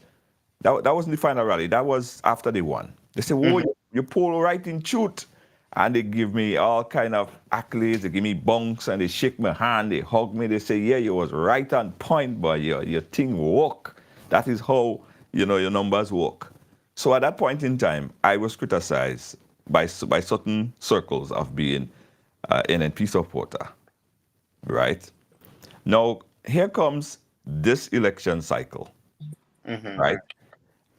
[SPEAKER 4] That wasn't the final rally. That was after they won. They said, "Whoa, your poll was right in truth." And they give me all kind of accolades. They give me bunks and they shake my hand. They hug me. They say, "Yeah, you was right on point, but your thing work." That is how, your numbers work. So at that point in time, I was criticized by certain circles of being NNP supporter, right? Now, here comes this election cycle, right?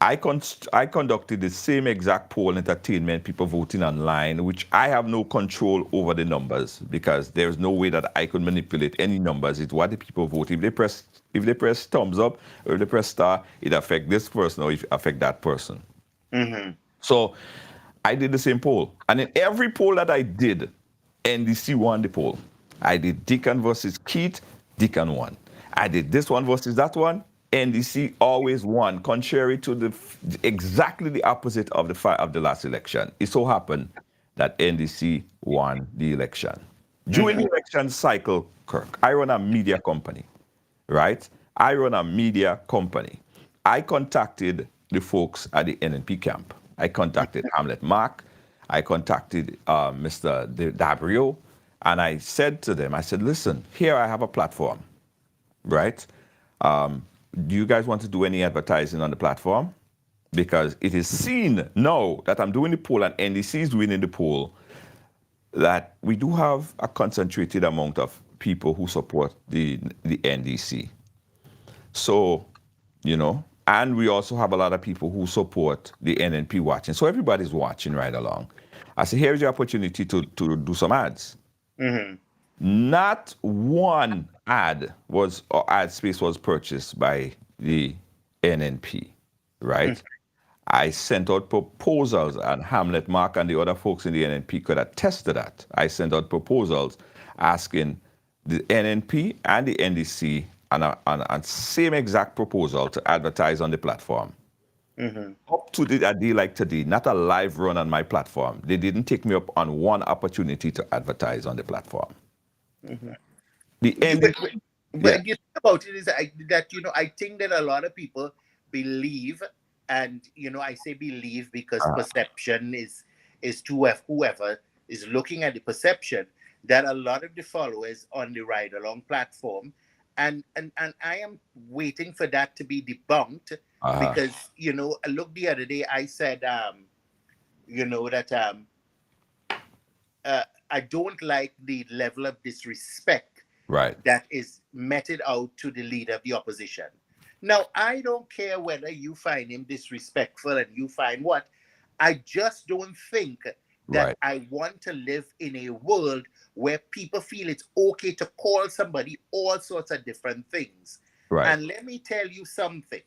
[SPEAKER 4] I conducted the same exact poll entertainment, people voting online, which I have no control over the numbers because there's no way that I could manipulate any numbers. It's what the people vote. If they press thumbs up or if they press star, it affects this person or it affects that person. So I did the same poll. And in every poll that I did, NDC won the poll. I did Deacon versus Keith, Deacon won. I did this one versus that one, NDC always won, contrary to exactly the opposite of the last election. It so happened that NDC won the election. During the election cycle, Kirk, I run a media company, right? I contacted the folks at the NNP camp. I contacted Hamlet Mark. I contacted Mr. Dabrio, and I said to them, listen, here I have a platform, right? Do you guys want to do any advertising on the platform? Because it is seen now that I'm doing the poll and NDC is winning the poll, that we do have a concentrated amount of people who support the NDC. So, and we also have a lot of people who support the NNP watching. So everybody's watching right along. I said, here's your opportunity to do some ads. Not one ad space was purchased by the NNP, right? I sent out proposals, and Hamlet Mark and the other folks in the NNP could attest to that. I sent out proposals asking the NNP and the NDC on same exact proposal to advertise on the platform. Up to a day like today, not a live run on my platform. They didn't take me up on one opportunity to advertise on the platform. The NDC,
[SPEAKER 2] But you think about it is that I think that a lot of people believe, and I say believe because perception is to whoever is looking at the perception, that a lot of the followers on the ride along platform, and I am waiting for that to be debunked because look, the other day I said that I don't like the level of disrespect that is meted out to the leader of the opposition. Now, I don't care whether you find him disrespectful and you find what. I just don't think that I want to live in a world where people feel it's okay to call somebody all sorts of different things. And let me tell you something.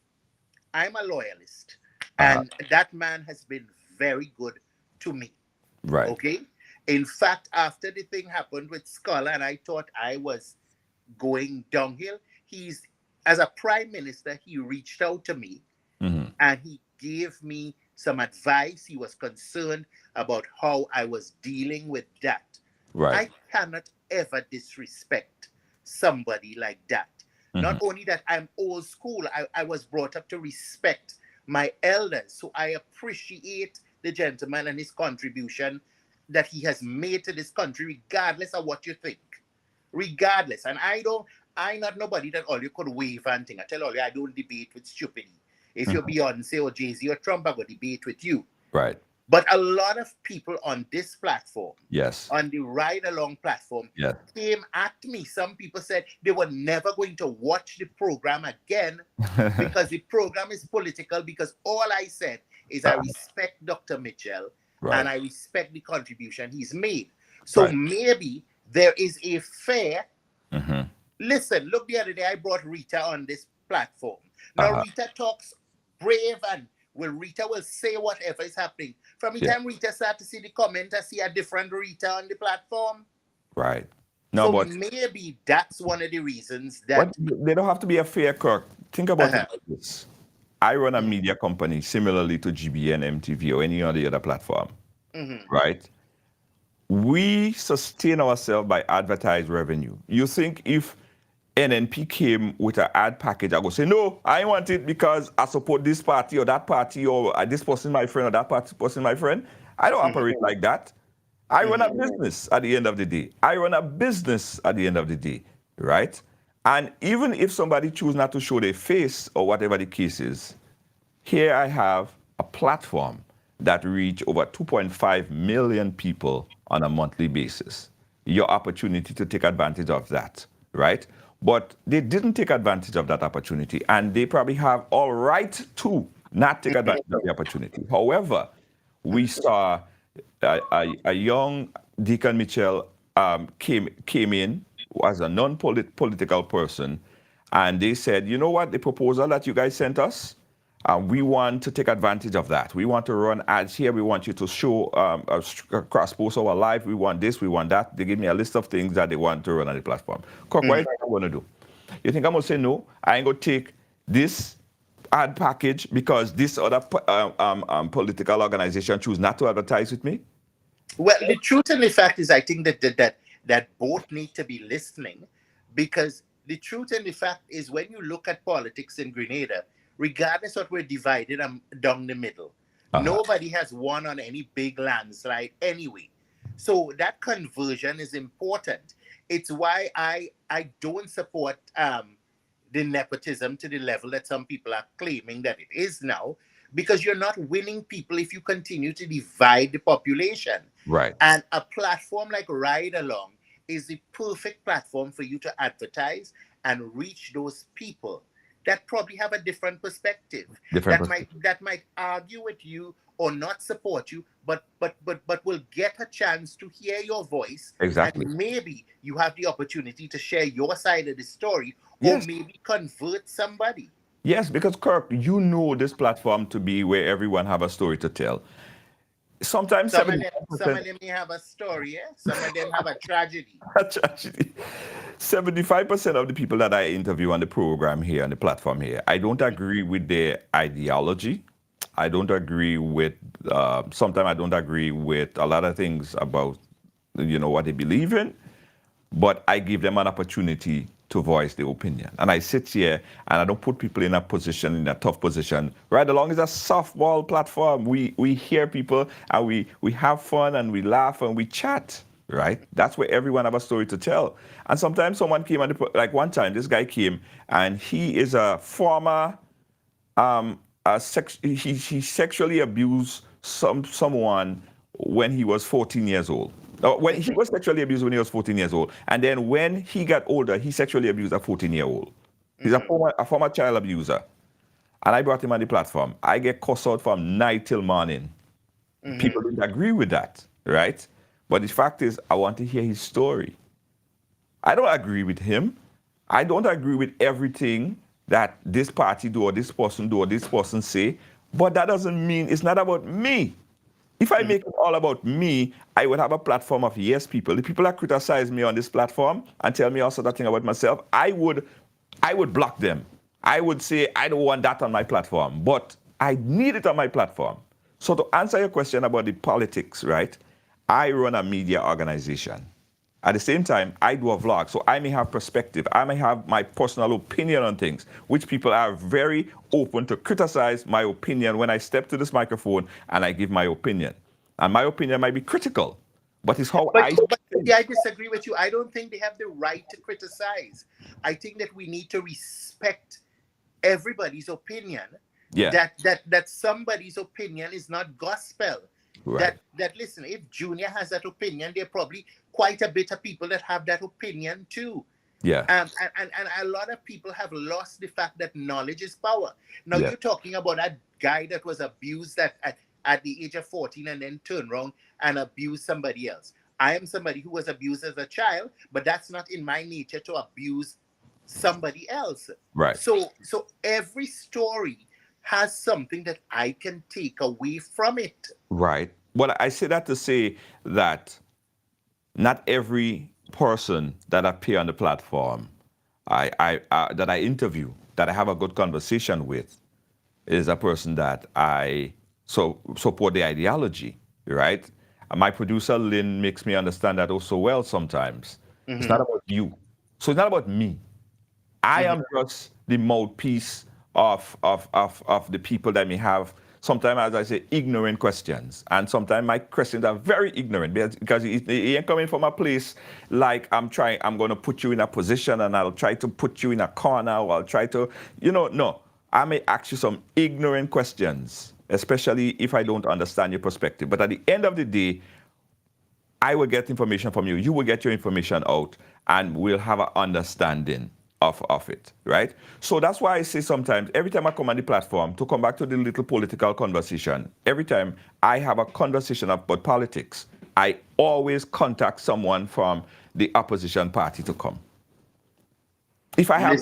[SPEAKER 2] I'm a loyalist. And that man has been very good to me. Okay? In fact, after the thing happened with Scholar and I thought I was going downhill, as a prime minister, he reached out to me and he gave me some advice. He was concerned about how I was dealing with that. I cannot ever disrespect somebody like that. Not only that, I'm old school. I was brought up to respect my elders. So I appreciate the gentleman and his contribution that he has made to this country, regardless of what you think. Regardless. And I'm not nobody that all you could wave and thing. I tell all you, I don't debate with stupidity. If you're Beyonce or Jay-Z or Trump, I will debate with you. But a lot of people on this platform, on the Ride Along platform, came at me. Some people said they were never going to watch the program again because the program is political, because all I said is I respect Dr. Mitchell and I respect the contribution he's made. So maybe there is a fair... Listen, look, the other day I brought Rita on this platform. Now Rita talks brave, and Rita will say whatever is happening. From the time Rita started to see the comment, I see a different Rita on the platform. No, so but maybe that's one of the reasons that...
[SPEAKER 4] They don't have to be a fair, Kirk. Think about it like this. I run a media company similarly to GBN, MTV, or any other platform, right? we sustain ourselves by advertised revenue. You think if NNP came with an ad package, I go say, no, I want it because I support this party or that party or this person my friend or that person my friend. I don't operate like that. I run a business at the end of the day. Right? And even if somebody choose not to show their face or whatever the case is, here I have a platform that reach over 2.5 million people on a monthly basis. Your opportunity to take advantage of that, right? But they didn't take advantage of that opportunity, and they probably have all right to not take advantage of the opportunity. However, we saw a young Deacon Mitchell came in as a non-political person, and they said, you know what, the proposal that you guys sent us, we want to take advantage of that. We want to run ads here. We want you to show cross-post our live. We want this, we want that. They give me a list of things that they want to run on the platform. What do you think I'm going to do? You think I'm going to say, no, I ain't going to take this ad package because this other political organization choose not to advertise with me?
[SPEAKER 2] Well, the truth and the fact is, I think that both need to be listening, because the truth and the fact is, when you look at politics in Grenada, regardless of we're divided down the middle, nobody has won on any big landslide anyway. So that conversion is important. It's why I don't support the nepotism to the level that some people are claiming that it is now, because you're not winning people if you continue to divide the population.
[SPEAKER 4] Right.
[SPEAKER 2] And a platform like Ride Along is the perfect platform for you to advertise and reach those people that probably have a different perspective, that might argue with you or not support you, but will get a chance to hear your voice.
[SPEAKER 4] Exactly.
[SPEAKER 2] And maybe you have the opportunity to share your side of the story, or maybe convert somebody.
[SPEAKER 4] Yes, because Kirk, you know this platform to be where everyone have a story to tell. Sometimes
[SPEAKER 2] some of them may have a story, some of them have a tragedy.
[SPEAKER 4] A tragedy. 75% of the people that I interview on the program here, on the platform here, I don't agree with their ideology. I don't agree with, sometimes I don't agree with a lot of things about, what they believe in, but I give them an opportunity to voice their opinion. And I sit here and I don't put people in a tough position. Right Along is a softball platform. We hear people and we have fun and we laugh and we chat, right? That's where everyone have a story to tell. And sometimes someone came, like one time, this guy came and he is a former, he sexually abused someone when he was 14 years old. When he was sexually abused when he was 14 years old. And then when he got older, he sexually abused a 14-year-old. He's a former child abuser. And I brought him on the platform. I get cussed out from night till morning. People don't agree with that, right? But the fact is, I want to hear his story. I don't agree with him. I don't agree with everything that this party do or this person do or this person say. But that doesn't mean it's not about me. If I make it all about me, I would have a platform of yes people. The people that criticize me on this platform and tell me all sorts of things about myself, I would block them. I would say, I don't want that on my platform, but I need it on my platform. So to answer your question about the politics, right? I run a media organization. At the same time, I do a vlog, so I may have perspective. I may have my personal opinion on things, which people are very open to criticize my opinion when I step to this microphone and I give my opinion. And my opinion might be critical, but it's how I
[SPEAKER 2] disagree with you. I don't think they have the right to criticize. I think that we need to respect everybody's opinion.
[SPEAKER 4] Yeah.
[SPEAKER 2] That somebody's opinion is not gospel.
[SPEAKER 4] Right.
[SPEAKER 2] That listen, if Junior has that opinion, there are probably quite a bit of people that have that opinion too.
[SPEAKER 4] Yeah.
[SPEAKER 2] And a lot of people have lost the fact that knowledge is power. Now you're talking about a guy that was abused at the age of 14 and then turned around and abused somebody else. I am somebody who was abused as a child, but that's not in my nature to abuse somebody else.
[SPEAKER 4] Right.
[SPEAKER 2] So every story has something that I can take away from it.
[SPEAKER 4] Right. Well, I say that to say that not every person that appear on the platform that I interview, that I have a good conversation with, is a person that I support the ideology, right? My producer Lynn makes me understand that also well sometimes. It's not about you. So it's not about me. I am just the mouthpiece of the people that may have sometimes, as I say, ignorant questions. And sometimes my questions are very ignorant because it ain't coming from a place like I'm going to put you in a position and I'll try to put you in a corner or I'll try to, no. I may ask you some ignorant questions, especially if I don't understand your perspective. But at the end of the day, I will get information from you. You will get your information out, and we'll have an understanding of it, right? So that's why I say sometimes, every time I come on the platform, to come back to the little political conversation, every time I have a conversation about politics, I always contact someone from the opposition party to come. If I have...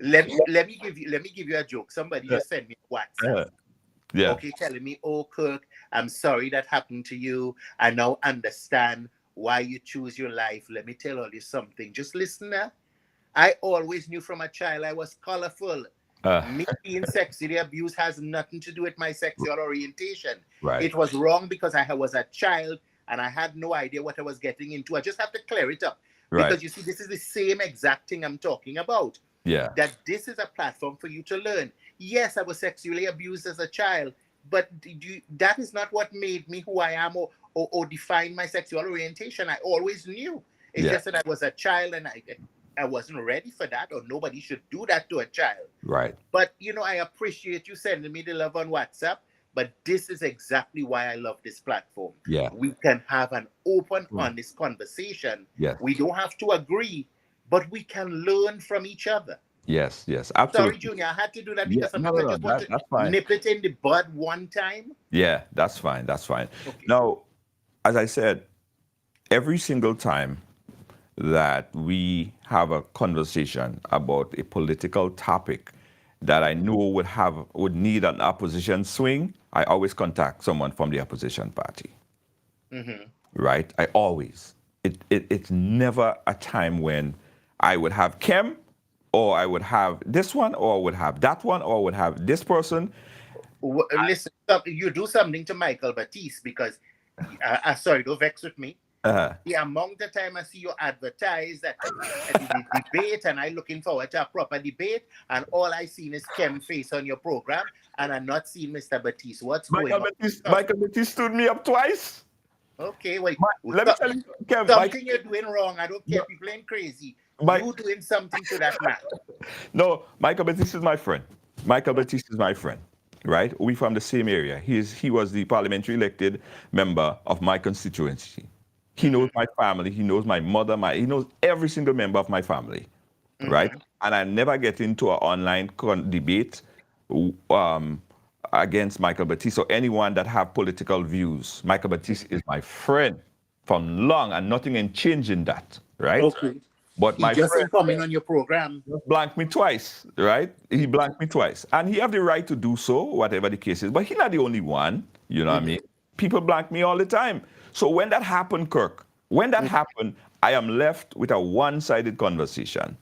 [SPEAKER 2] Let me give you a joke. Somebody just sent me a WhatsApp. Okay, telling me, "Oh, Kirk, I'm sorry that happened to you. I now understand why you choose your life. Let me tell you something. Just listen now. I always knew from a child I was colorful. Me being sexually abused has nothing to do with my sexual orientation.
[SPEAKER 4] Right.
[SPEAKER 2] It was wrong because I was a child and I had no idea what I was getting into. I just have to clear it up.
[SPEAKER 4] Right.
[SPEAKER 2] Because you see, this is the same exact thing I'm talking about.
[SPEAKER 4] Yeah.
[SPEAKER 2] That this is a platform for you to learn. Yes, I was sexually abused as a child, but that is not what made me who I am or define my sexual orientation. I always knew. It's just that I was a child and I wasn't ready for that, or nobody should do that to a child.
[SPEAKER 4] Right.
[SPEAKER 2] But, I appreciate you sending me the love on WhatsApp, but this is exactly why I love this platform.
[SPEAKER 4] Yeah.
[SPEAKER 2] We can have an open, honest conversation.
[SPEAKER 4] Yes.
[SPEAKER 2] We don't have to agree, but we can learn from each other.
[SPEAKER 4] Yes, absolutely.
[SPEAKER 2] Sorry, Junior, I had to do that because sometimes I just want to nip it in the bud one time.
[SPEAKER 4] Yeah, that's fine. Okay.
[SPEAKER 2] Now,
[SPEAKER 4] as I said, every single time that we have a conversation about a political topic that I know would need an opposition swing, I always contact someone from the opposition party. Right? I always. It's never a time when I would have Kim, or I would have this one, or I would have that one, or I would have this person.
[SPEAKER 2] Listen, you do something to Michael Batiste because, sorry, don't vex with me. The amount of time I see you advertise that the debate, and I'm looking forward to a proper debate, and all I seen is Kim face on your program, and I'm not seeing Mr. Batiste. What's going on?
[SPEAKER 4] Michael Batiste stood me up twice.
[SPEAKER 2] Okay, wait.
[SPEAKER 4] Let me tell you, Kim,
[SPEAKER 2] something you're doing wrong. I don't care if you're playing crazy. You doing something to that man.
[SPEAKER 4] No, Michael Batiste is my friend. Right? We from the same area. He was the parliamentary elected member of my constituency. He knows my family. He knows my mother. He knows every single member of my family, right? And I never get into an online debate against Michael Batiste or anyone that have political views. Michael Batiste is my friend from long, and nothing ain't changing that, right?
[SPEAKER 2] Okay.
[SPEAKER 4] But
[SPEAKER 2] my friend coming on your program
[SPEAKER 4] blanked me twice, right? He blanked me twice, and he have the right to do so, whatever the case is. But he's not the only one. You know what I mean? People blank me all the time. So when that happened, Kirk, I am left with a one-sided conversation,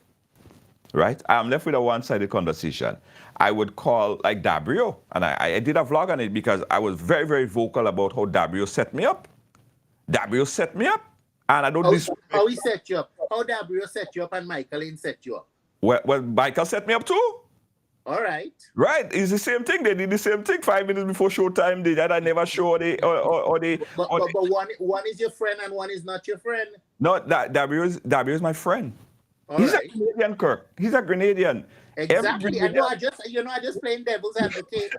[SPEAKER 4] right? I am left with a one-sided conversation. I would call like Dabrio, and I did a vlog on it because I was very, very vocal about how Dabrio set me up. And I don't
[SPEAKER 2] how he set you up? How Dabrio set you up and Michael ain't set you up?
[SPEAKER 4] Well, Michael set me up too.
[SPEAKER 2] All right.
[SPEAKER 4] Right. It's the same thing. They did the same thing 5 minutes before showtime. They that I never show
[SPEAKER 2] But one is your friend and one is not your friend.
[SPEAKER 4] No, Dabrio is my friend. He's a Grenadian, Kirk. He's a Grenadian.
[SPEAKER 2] Exactly. I just playing devil's advocate.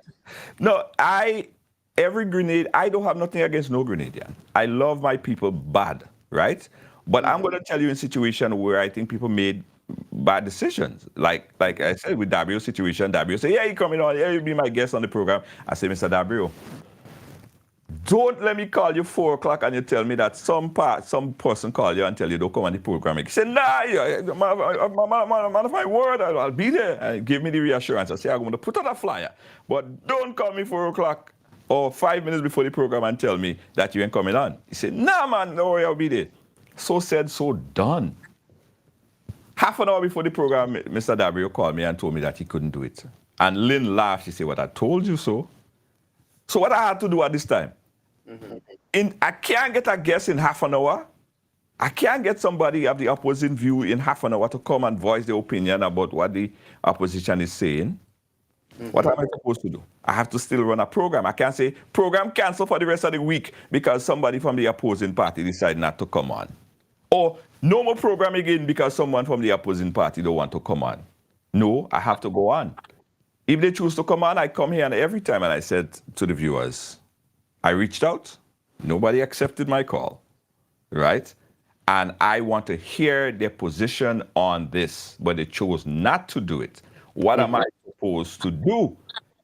[SPEAKER 4] No, every Grenadian, I don't have nothing against no Grenadian. I love my people bad, right? But I'm going to tell you in a situation where I think people made bad decisions. Like I said with Dabrio's situation, Dabrio said, yeah, you coming on, yeah, you be my guest on the program. I say, Mr. Dabrio, don't let me call you 4 o'clock and you tell me that some person call you and tell you don't come on the program. He said, nah, man of my word, I'll be there. And give me the reassurance. I say, I'm going to put out a flyer, but don't call me 4 o'clock or 5 minutes before the program and tell me that you ain't coming on. He said, nah, man, don't worry, I'll be there. So said, so done. Half an hour before the program, Mr. Dabrio called me and told me that he couldn't do it. And Lynn laughed. She said, what, I told you so? So what I had to do at this time? I can't get a guest in half an hour. I can't get somebody of the opposing view in half an hour to come and voice their opinion about what the opposition is saying. What am I supposed to do? I have to still run a program. I can't say, program cancel for the rest of the week because somebody from the opposing party decided not to come on. Or no more program again because someone from the opposing party don't want to come on. No, I have to go on. If they choose to come on, I come here, and every time, and I said to the viewers, I reached out, nobody accepted my call, right? And I want to hear their position on this, but they chose not to do it. What am I supposed to do?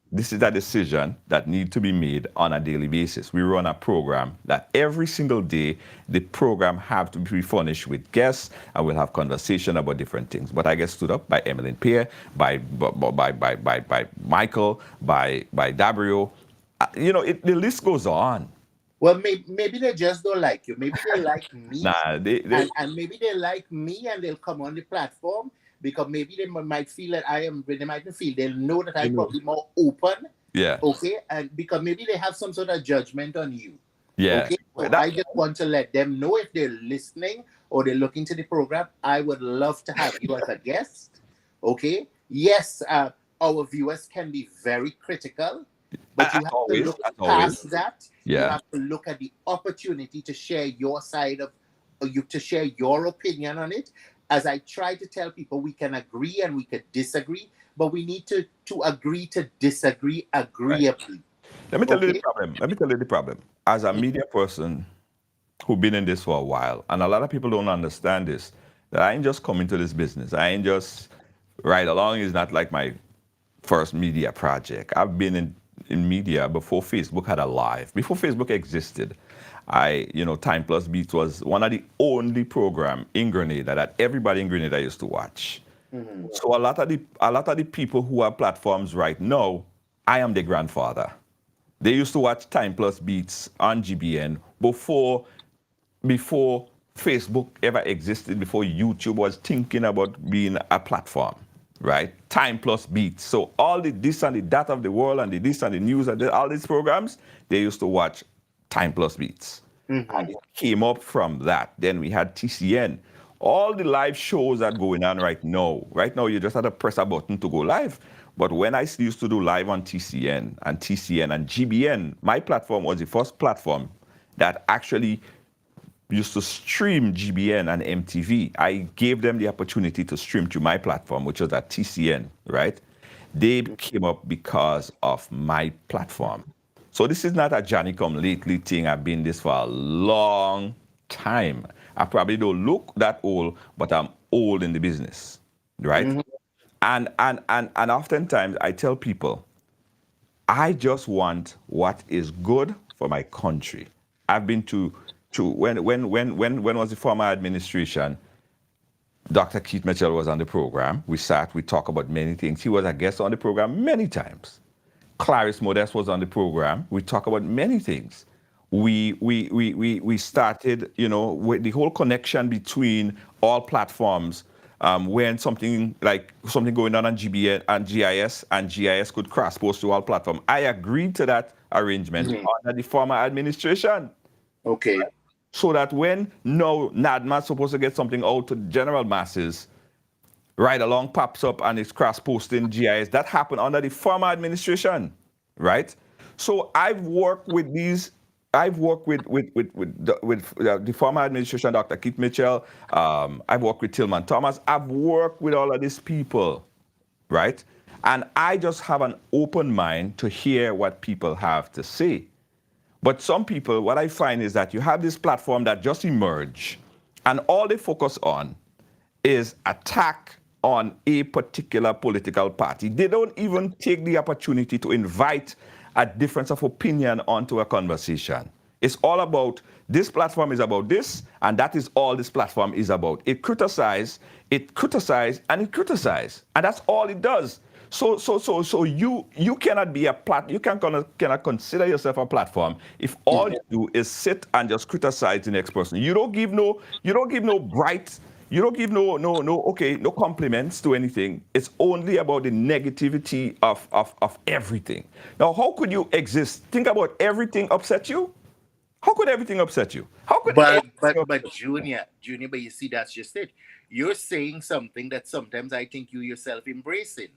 [SPEAKER 4] This is a decision that needs to be made on a daily basis. We run a program that every single day, the program have to be furnished with guests, and we'll have conversation about different things. But I get stood up by Emmeline Pierre, by Michael, by Dabrio. The list goes on.
[SPEAKER 2] Well, maybe they just don't like you. Maybe they like me. And maybe they like me, and they'll come on the platform because maybe they might feel that they mightn't feel, they'll know that I'm probably more open.
[SPEAKER 4] Yeah.
[SPEAKER 2] Okay. And because maybe they have some sort of judgment on you.
[SPEAKER 4] Yeah.
[SPEAKER 2] Okay. So I just want to let them know if they're listening or they're looking to the program, I would love to have you as a guest. Okay. Yes, our viewers can be very critical, but you have to look past that.
[SPEAKER 4] Yeah.
[SPEAKER 2] You have to look at the opportunity to share your side of to share your opinion on it. As I try to tell people, we can agree and we can disagree, but we need to agree to disagree agreeably.
[SPEAKER 4] Right. Let me tell you the problem. As a media person who's been in this for a while, and a lot of people don't understand this, that I ain't just come into this business. I ain't just right along. It's not like my first media project. I've been in media before Facebook had a live, before Facebook existed. Time Plus Beats was one of the only program in Grenada that everybody in Grenada used to watch. Mm-hmm. So a lot of the people who have platforms right now, I am their grandfather. They used to watch Time Plus Beats on GBN before Facebook ever existed, before YouTube was thinking about being a platform, right? Time Plus Beats. So all the this and the that of the world and the this and the news and all these programs, they used to watch Time Plus Beats. Mm-hmm. And it came up from that. Then we had TCN. All the live shows that are going on right now, you just had to press a button to go live. But when I used to do live on TCN and GBN, my platform was the first platform that actually used to stream GBN and MTV. I gave them the opportunity to stream to my platform, which was at TCN, right? They came up because of my platform. So this is not a Johnny-come-lately thing. I've been this for a long time. I probably don't look that old, but I'm old in the business, right? Mm-hmm. And oftentimes I tell people, I just want what is good for my country. I've been to when was the former administration? Dr. Keith Mitchell was on the program. We talked about many things. He was a guest on the program many times. Clarice Modest was on the program. We talk about many things. We started, with the whole connection between all platforms. When something going on GBN and GIS could cross post to all platforms. I agreed to that arrangement under the former administration.
[SPEAKER 2] Okay.
[SPEAKER 4] Right? So that when NADMA's supposed to get something out to general masses, right along pops up and it's cross-posting GIS. That happened under the former administration, right? So I've worked with the former administration, Dr. Keith Mitchell. I've worked with Tillman Thomas. I've worked with all of these people, right? And I just have an open mind to hear what people have to say. But some people, what I find is that you have this platform that just emerged, and all they focus on is attack on a particular political party. They don't even take the opportunity to invite a difference of opinion onto a conversation. It's all about, this platform is about this, and that is all this platform is about. It criticizes, and it criticizes, and that's all it does. So you cannot be you cannot consider yourself a platform if all you do is sit and just criticize the next person. You don't give no compliments to anything. It's only about the negativity of everything. Now, how could you exist? Think about everything upset you. How could everything upset you? How could
[SPEAKER 2] But
[SPEAKER 4] everything
[SPEAKER 2] but
[SPEAKER 4] upset
[SPEAKER 2] but Junior, but you see, that's just it. You're saying something that sometimes I think you yourself embracing,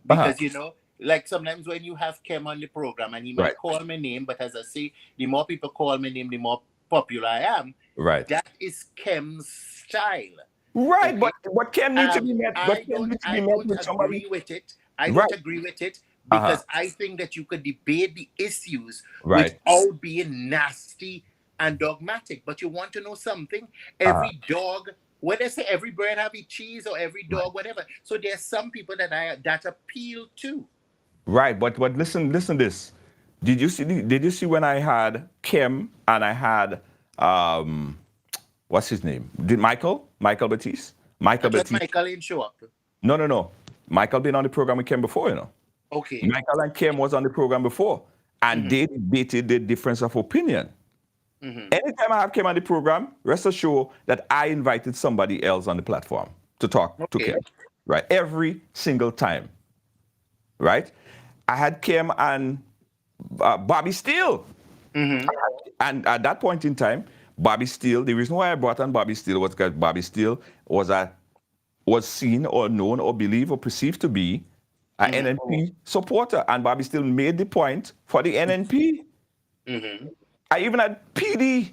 [SPEAKER 4] Uh-huh.
[SPEAKER 2] because like sometimes when you have Kem on the program and he
[SPEAKER 4] Right.
[SPEAKER 2] might call my name, but as I say, the more people call my name, the more popular I am.
[SPEAKER 4] Right.
[SPEAKER 2] That is Kem's style.
[SPEAKER 4] Right,
[SPEAKER 2] Okay.
[SPEAKER 4] but Ken need to be met. But Ken need to be
[SPEAKER 2] I
[SPEAKER 4] met
[SPEAKER 2] don't
[SPEAKER 4] with somebody.
[SPEAKER 2] agree with it. I
[SPEAKER 4] Right.
[SPEAKER 2] don't agree with it
[SPEAKER 4] Uh-huh.
[SPEAKER 2] because I think that you could debate the issues
[SPEAKER 4] Right.
[SPEAKER 2] without being nasty and dogmatic. But you want to know something?
[SPEAKER 4] Uh-huh.
[SPEAKER 2] Every dog, when they say every bird have a cheese or every
[SPEAKER 4] Right.
[SPEAKER 2] dog, whatever. So there's some people that appeal to.
[SPEAKER 4] Right. But listen this. Did you see when I had Kim and I had what's his name? Did Michael Batiste?
[SPEAKER 2] I
[SPEAKER 4] Michael
[SPEAKER 2] thought
[SPEAKER 4] Batiste.
[SPEAKER 2] Michael didn't show up.
[SPEAKER 4] No. Michael been on the program with Kim before,
[SPEAKER 2] Okay.
[SPEAKER 4] Michael and Kim was on the program before, and
[SPEAKER 2] Mm-hmm.
[SPEAKER 4] they debated the difference of opinion.
[SPEAKER 2] Mm-hmm.
[SPEAKER 4] Anytime I have Kim on the program, rest assured that I invited somebody else on the platform to talk to
[SPEAKER 2] Okay.
[SPEAKER 4] Kim. Right? Every single time. Right? I had Kim and Bobby Steele.
[SPEAKER 2] Mm-hmm.
[SPEAKER 4] And at that point in time, Bobby Steele, the reason why I brought on Bobby Steele was because Bobby Steele was seen or known or believed or perceived to be an
[SPEAKER 2] Mm-hmm.
[SPEAKER 4] NNP supporter. And Bobby Steele made the point for the NNP.
[SPEAKER 2] Mm-hmm.
[SPEAKER 4] I even had PD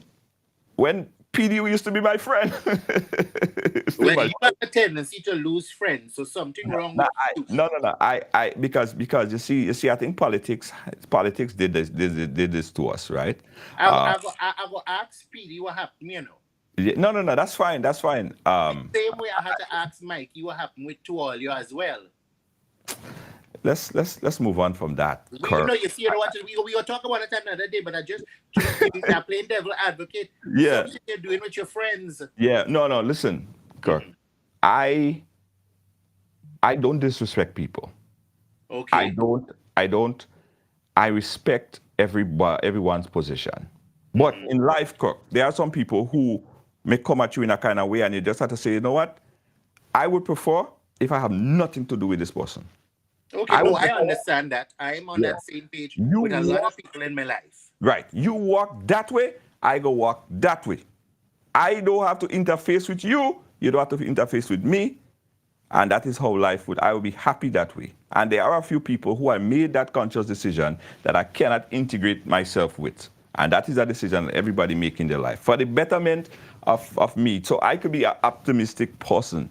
[SPEAKER 4] when PD used to be my friend. Still
[SPEAKER 2] Well,
[SPEAKER 4] my
[SPEAKER 2] you have a tendency to lose friends, so something wrong
[SPEAKER 4] No,
[SPEAKER 2] with you.
[SPEAKER 4] no. Because you see, I think politics did this to us, right? Uh,
[SPEAKER 2] I go ask Speedy what happened.
[SPEAKER 4] no, that's fine, that's fine.
[SPEAKER 2] Same way I had to ask Mikey what happened with to all you as well.
[SPEAKER 4] Let's move on from that, Kirk.
[SPEAKER 2] You see, we will talk about it another day, but I just playing devil advocate.
[SPEAKER 4] Yeah.
[SPEAKER 2] Something you're doing with your friends.
[SPEAKER 4] Yeah, no, listen, Kirk.
[SPEAKER 2] Mhm.
[SPEAKER 4] I don't disrespect people.
[SPEAKER 2] Okay.
[SPEAKER 4] I don't. I respect everyone's position. But in life, Kirk, there are some people who may come at you in a kind of way, and you just have to say, you know what? I would prefer if I have nothing to do with this person.
[SPEAKER 2] Okay,
[SPEAKER 4] would
[SPEAKER 2] I
[SPEAKER 4] prefer-
[SPEAKER 2] understand that. I am on
[SPEAKER 4] Yeah.
[SPEAKER 2] that same page
[SPEAKER 4] You
[SPEAKER 2] with a lot
[SPEAKER 4] walk-
[SPEAKER 2] of people in my life.
[SPEAKER 4] Right. You walk that way, I go walk that way. I don't have to interface with you. You don't have to interface with me. And that is how life would. I will be happy that way. And there are a few people who I made that conscious decision that I cannot integrate myself with. And that is a decision everybody make in their life for the betterment of me. So I could be an optimistic person.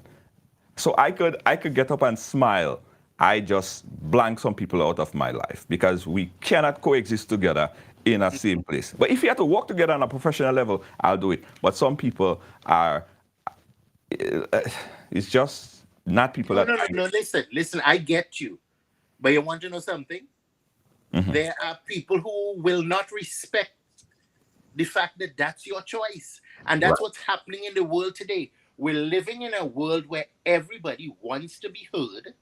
[SPEAKER 4] So I could get up and smile. I just blank some people out of my life because we cannot coexist together in a same place. But if you have to work together on a professional level, I'll do it. But some people are, it's just not people
[SPEAKER 2] No,
[SPEAKER 4] that.
[SPEAKER 2] no. Listen. I get you, but you want to know something?
[SPEAKER 4] Mm-hmm.
[SPEAKER 2] There are people who will not respect the fact that that's your choice, and that's
[SPEAKER 4] Right.
[SPEAKER 2] what's happening in the world today. We're living in a world where everybody wants to be heard,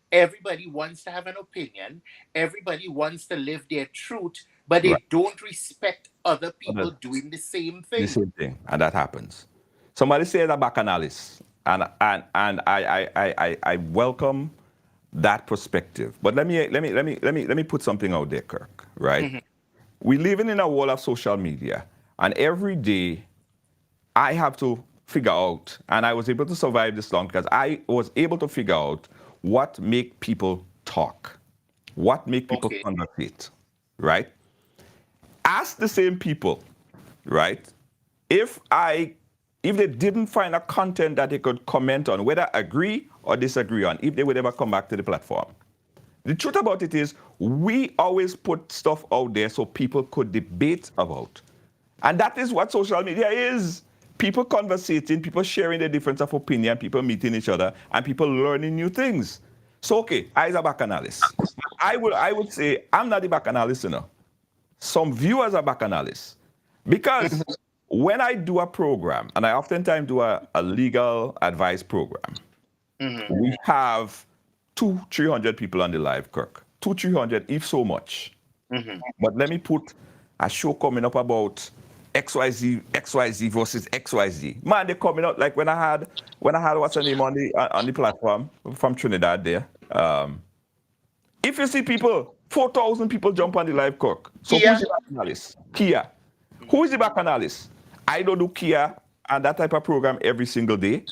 [SPEAKER 2] everybody wants to have an opinion, everybody wants to live their truth, but
[SPEAKER 4] Right.
[SPEAKER 2] they don't respect other people
[SPEAKER 4] Other-
[SPEAKER 2] doing the same
[SPEAKER 4] The
[SPEAKER 2] thing.
[SPEAKER 4] same thing, and that happens. Somebody said a bacchanalist, and I welcome that perspective. But let me put something out there, Kirk. Right? We're living in a world of social media, and every day I have to figure out, and I was able to survive this long because I was able to figure out what make people talk, what make people
[SPEAKER 2] Okay.
[SPEAKER 4] conversate, right? Ask the same people, right? If they didn't find a content that they could comment on, whether agree or disagree on, if they would ever come back to the platform. The truth about it is we always put stuff out there so people could debate about. And that is what social media is. People conversating, people sharing their difference of opinion, people meeting each other, and people learning new things. So, okay, I as a bacchanalist. I would say I'm not the bacchanalist, Some viewers are bacchanalists. Because when I do a program, and I oftentimes do a legal advice program, we have 200-300 people on the live, Kirk. 200-300, if so much. But let me put a show coming up about XYZ versus XYZ. Man, they're coming out like when I had what's her name on the platform from Trinidad there. If you see people, 4,000 people jump on the live, Kirk. So
[SPEAKER 2] Kia.
[SPEAKER 4] who's the analyst? Kia. Who is the back analyst? I don't do Kia and that type of program every single day.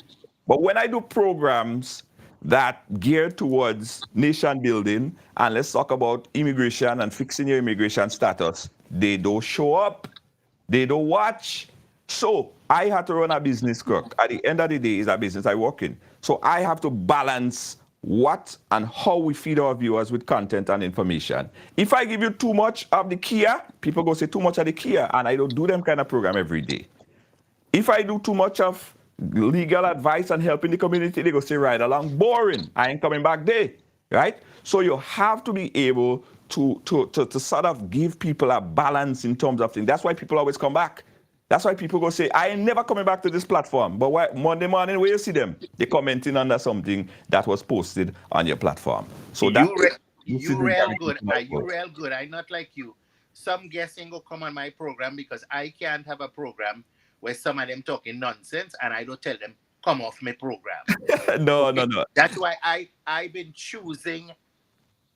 [SPEAKER 4] But when I do programs that gear towards nation building, and let's talk about immigration and fixing your immigration status, they don't show up. They don't watch. So I had to run a business, Kirk. At the end of the day, it's a business I work in. So I have to balance what and how we feed our viewers with content and information. If I give you too much of the Kia, people go say too much of the Kia, and I don't do them kind of program every day. If I do too much of legal advice and helping the community, they go say, right along, boring. I ain't coming back there, right? So you have to be able to sort of give people a balance in terms of things. That's why people always come back. That's why people go say, I ain't never coming back to this platform. But why, Monday morning, where you see them? They're commenting under something that was posted on your platform. So
[SPEAKER 2] you real good. Are you real good? I'm not like you. Some guests ain't gonna come on my program because I can't have a program where some of them talking nonsense and I don't tell them, come off my program.
[SPEAKER 4] No.
[SPEAKER 2] That's why I've been choosing.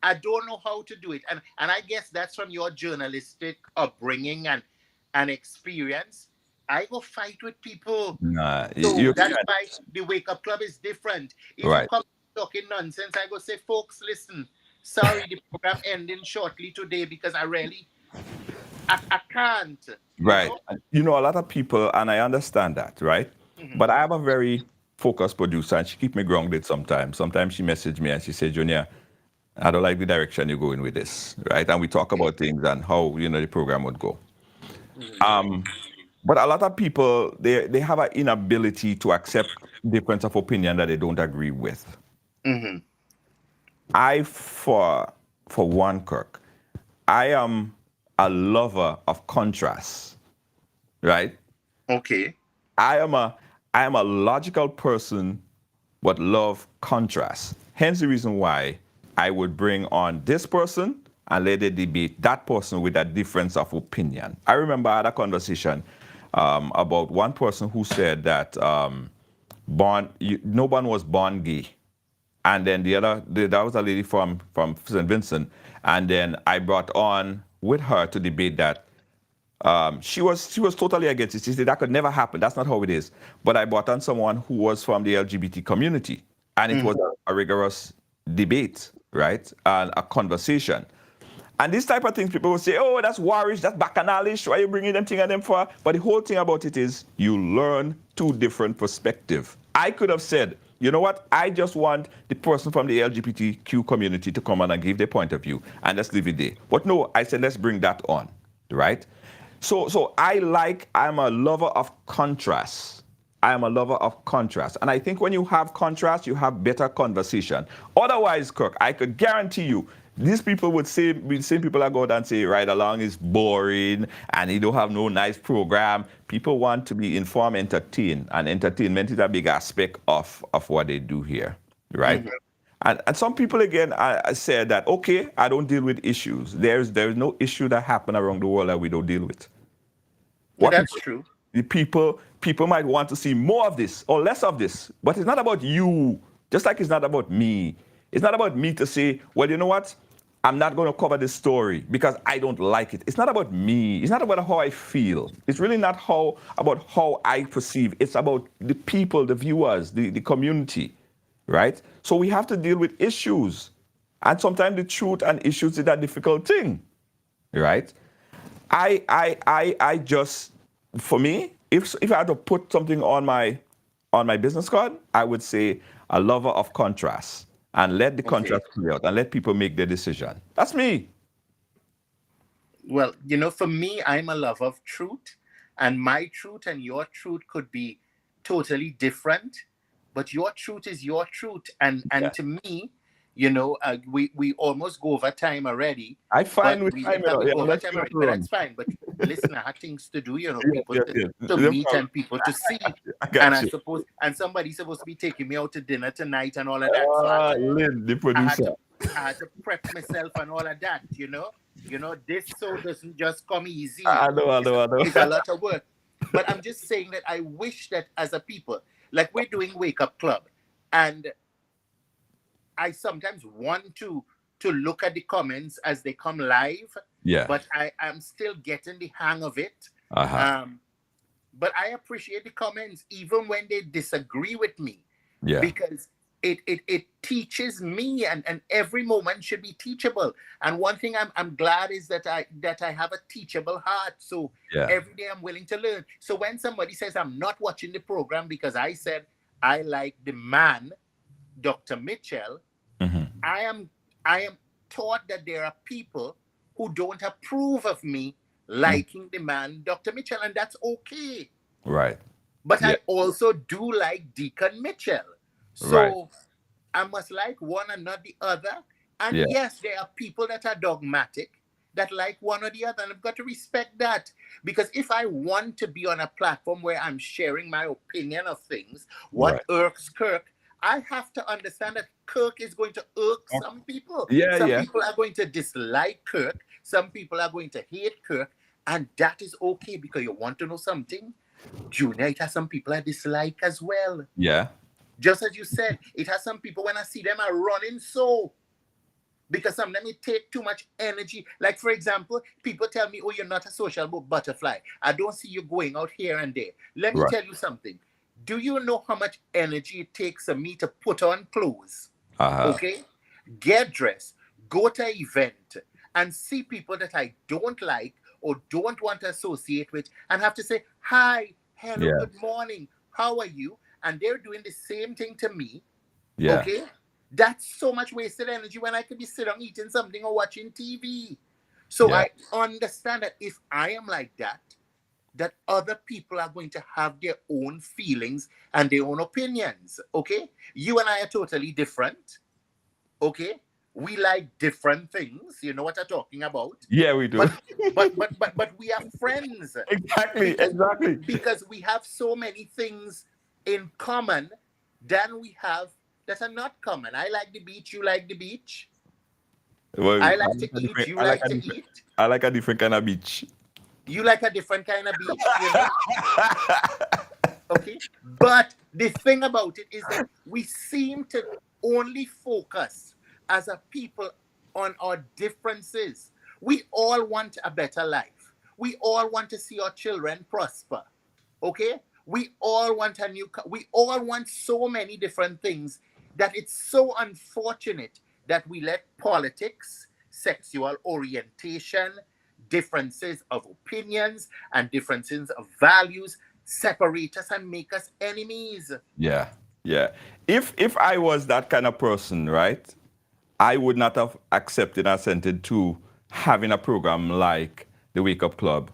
[SPEAKER 2] I don't know how to do it. And I guess that's from your journalistic upbringing and experience. I go fight with people.
[SPEAKER 4] Nah,
[SPEAKER 2] so that's why the Wake Up Club is different. If
[SPEAKER 4] right.
[SPEAKER 2] you come talking nonsense, I go say, folks, listen, sorry, the program ending shortly today because I can't.
[SPEAKER 4] Right. You know, a lot of people, and I understand that, right? Mm-hmm. But I have a very focused producer, and she keeps me grounded sometimes. Sometimes she messages me and she says, Junior, I don't like the direction you're going with this, right? And we talk about things and how, the program would go. Mm-hmm. But a lot of people, they have an inability to accept difference of opinion that they don't agree with. Mm-hmm. I, for one, Kirk, I am a lover of contrast, right?
[SPEAKER 2] Okay.
[SPEAKER 4] I am a logical person, but love contrast. Hence the reason why I would bring on this person and let it debate that person with a difference of opinion. I remember I had a conversation about one person who said that no one was born gay. And then that was a lady from St. Vincent. And then I brought on with her to debate that she was totally against it. She said that could never happen. That's not how it is. But I brought on someone who was from the LGBT community. And it was a rigorous debate, right? And a conversation. And these type of things, people will say, oh, that's warish, that's bacchanalish, why are you bringing them thing and them for? But the whole thing about it is you learn two different perspectives. I could have said, you know what, I just want the person from the LGBTQ community to come on and give their point of view, and let's leave it there. But no, I said, let's bring that on, right? So I'm a lover of contrast. I am a lover of contrast. And I think when you have contrast, you have better conversation. Otherwise, Kirk, I could guarantee you, these people would say, the same people that go out and say, right along is boring and you don't have no nice program. People want to be informed, entertained, and entertainment is a big aspect of what they do here, right? Mm-hmm. And some people, again, I said that, okay, I don't deal with issues. There's no issue that happen around the world that we don't deal with.
[SPEAKER 2] Well, that's true.
[SPEAKER 4] The people might want to see more of this or less of this, but it's not about you, just like it's not about me. It's not about me to say, well, you know what? I'm not going to cover this story because I don't like it. It's not about me. It's not about how I feel. It's really not about how I perceive. It's about the people, the viewers, the community, right? So we have to deal with issues. And sometimes the truth and issues is a difficult thing, right? I just, for me, if I had to put something on my business card, I would say a lover of contrast. And let the contrast play out and let people make their decision. That's me.
[SPEAKER 2] Well, for me, I'm a lover of truth. And my truth and your truth could be totally different. But your truth is your truth. And to me, we almost go over time already.
[SPEAKER 4] I find with time,
[SPEAKER 2] but that's fine. But listen, I have things to do, people to meet and people to see. I suppose, and somebody's supposed to be taking me out to dinner tonight and all of that. So
[SPEAKER 4] Lynn, the producer.
[SPEAKER 2] I had to prep myself and all of that, this show doesn't just come easy.
[SPEAKER 4] I know.
[SPEAKER 2] It's a lot of work. But I'm just saying that I wish that as a people, like we're doing Wake Up Club, and I sometimes want to look at the comments as they come live, but I am still getting the hang of it.
[SPEAKER 4] Uh-huh.
[SPEAKER 2] But I appreciate the comments, even when they disagree with me,
[SPEAKER 4] Yeah.
[SPEAKER 2] because it teaches me, and every moment should be teachable. And one thing I'm glad is that I have a teachable heart. So
[SPEAKER 4] Yeah.
[SPEAKER 2] every day I'm willing to learn. So when somebody says I'm not watching the program because I said I like the man, Dr. Mitchell,
[SPEAKER 4] Mm-hmm.
[SPEAKER 2] I am taught that there are people who don't approve of me liking the man, Dr. Mitchell, and that's okay.
[SPEAKER 4] Right.
[SPEAKER 2] But
[SPEAKER 4] Yeah.
[SPEAKER 2] I also do like Deacon Mitchell.
[SPEAKER 4] Right.
[SPEAKER 2] So I must like one and not the other. And
[SPEAKER 4] Yeah.
[SPEAKER 2] yes, there are people that are dogmatic that like one or the other. And I've got to respect that. Because if I want to be on a platform where I'm sharing my opinion of things, what
[SPEAKER 4] Right.
[SPEAKER 2] irks Kirk, I have to understand that Kirk is going to irk some people.
[SPEAKER 4] Yeah.
[SPEAKER 2] Some
[SPEAKER 4] Yeah.
[SPEAKER 2] people are going to dislike Kirk. Some people are going to hate Kirk. And that is okay, because you want to know something? Junior, it has some people I dislike as well.
[SPEAKER 4] Yeah.
[SPEAKER 2] Just as you said, it has some people when I see them are running so, because sometimes it take too much energy. Like, for example, people tell me, oh, you're not a social butterfly. I don't see you going out here and there. Let me
[SPEAKER 4] Right.
[SPEAKER 2] tell you something. Do you know how much energy it takes for me to put on clothes?
[SPEAKER 4] Uh-huh.
[SPEAKER 2] Okay? Get dressed, go to an event, and see people that I don't like or don't want to associate with, and have to say, hi, hello,
[SPEAKER 4] Yeah.
[SPEAKER 2] good morning, how are you? And they're doing the same thing to me.
[SPEAKER 4] Yeah.
[SPEAKER 2] Okay? That's so much wasted energy when I could be sitting eating something or watching TV. So
[SPEAKER 4] Yeah.
[SPEAKER 2] I understand that if I am like that, that other people are going to have their own feelings and their own opinions. Okay? You and I are totally different. Okay? We like different things. You know what I'm talking about?
[SPEAKER 4] Yeah, we do.
[SPEAKER 2] But but we are friends.
[SPEAKER 4] Exactly.
[SPEAKER 2] because
[SPEAKER 4] Exactly.
[SPEAKER 2] because we have so many things in common than we have that are not common. I like the beach, you like the beach.
[SPEAKER 4] Well,
[SPEAKER 2] I like to eat, you like to eat.
[SPEAKER 4] I like a different kind of beach.
[SPEAKER 2] You like a different kind of beach, you know? Okay? But the thing about it is that we seem to only focus as a people on our differences. We all want a better life. We all want to see our children prosper. Okay? We all want we all want so many different things that it's so unfortunate that we let politics, sexual orientation, differences of opinions, and differences of values separate us and make us enemies.
[SPEAKER 4] Yeah. Yeah. If I was that kind of person, right, I would not have accepted and assented to having a program like the Wake Up Club,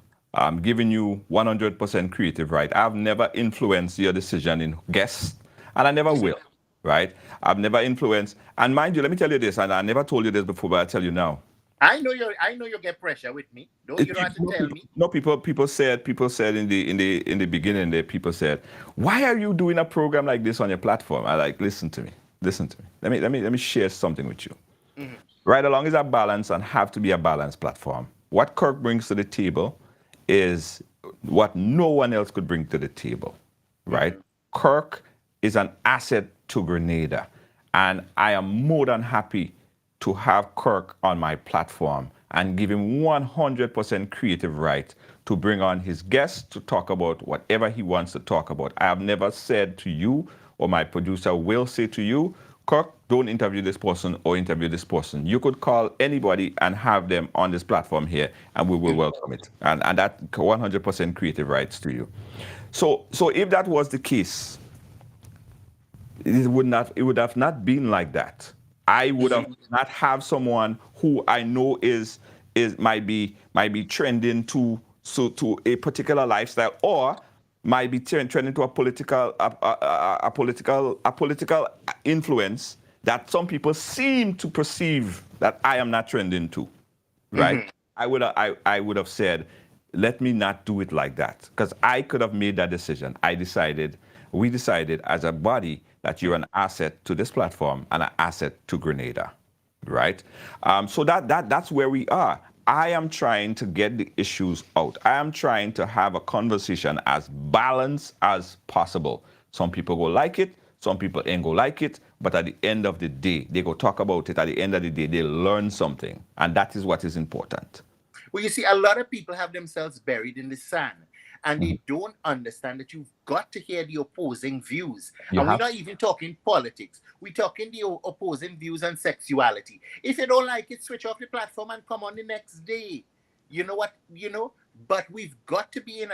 [SPEAKER 4] giving you 100% creative right. I've never influenced your decision in guests, and I never will, right? I've never influenced, and mind you, let me tell you this, and I never told you this before, but I'll tell you now.
[SPEAKER 2] I know you get pressure with me. You don't have to tell me.
[SPEAKER 4] No, people said in the beginning that people said, why are you doing a program like this on your platform? I like, listen to me. Let me share something with you.
[SPEAKER 2] Mm-hmm.
[SPEAKER 4] Right along is a balance and have to be a balanced platform. What Kirk brings to the table is what no one else could bring to the table, right?
[SPEAKER 2] Mm-hmm.
[SPEAKER 4] Kirk is an asset to Grenada, and I am more than happy to have Kirk on my platform and give him 100% creative right to bring on his guests to talk about whatever he wants to talk about. I have never said to you, or my producer will say to you, Kirk, don't interview this person or interview this person. You could call anybody and have them on this platform here, and we will welcome it. And that 100% creative rights to you. So if that was the case, it would have not been like that. I would have not have someone who I know might be trending to a particular lifestyle, or might be trending to a political influence that some people seem to perceive that I am not trending to, right?
[SPEAKER 2] Mm-hmm.
[SPEAKER 4] I would have said, let me not do it like that, because I could have made that decision. We decided as a body that you're an asset to this platform and an asset to Grenada, right? So that's where we are. I am trying to get the issues out. I am trying to have a conversation as balanced as possible. Some people go like it, some people ain't go like it, but at the end of the day, they go talk about it. At the end of the day, they learn something, and that is what is important.
[SPEAKER 2] Well, you see, a lot of people have themselves buried in the sand, and they don't understand that you've got to hear the opposing views.
[SPEAKER 4] You
[SPEAKER 2] And we're
[SPEAKER 4] have
[SPEAKER 2] not even talking politics. We're talking the opposing views on sexuality. If you don't like it, switch off the platform and come on the next day. You know what? But we've got to be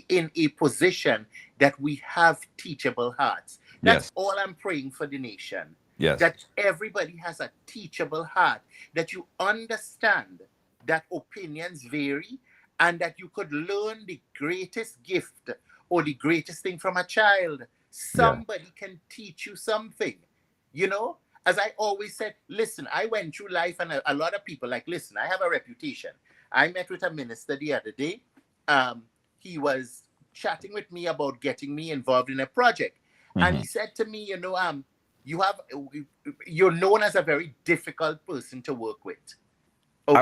[SPEAKER 2] in a position that we have teachable hearts. That's
[SPEAKER 4] Yes.
[SPEAKER 2] all I'm praying for the nation.
[SPEAKER 4] Yes.
[SPEAKER 2] That everybody has a teachable heart, that you understand that opinions vary, and that you could learn the greatest gift or the greatest thing from a child. Somebody can teach you something. As I always said, listen, I went through life, and a lot of people listen, I have a reputation. I met with a minister the other day. He was chatting with me about getting me involved in a project. And he said to me, you're known as a very difficult person to work with. Okay?
[SPEAKER 4] I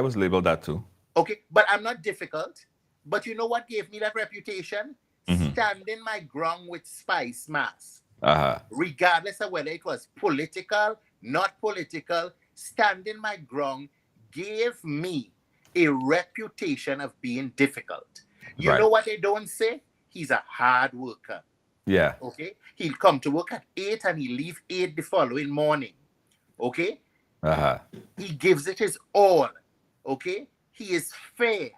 [SPEAKER 4] was labeled that too.
[SPEAKER 2] Okay, but I'm not difficult. But you know what gave me that reputation? Standing my ground with spice mass. Regardless of whether it was political, not political, standing my ground gave me a reputation of being difficult. You know what they don't say? He's a hard worker.
[SPEAKER 4] Yeah.
[SPEAKER 2] Okay? He'll come to work at 8 and he'll leave 8 the following morning. Okay? He gives it his all. Okay? He is fair.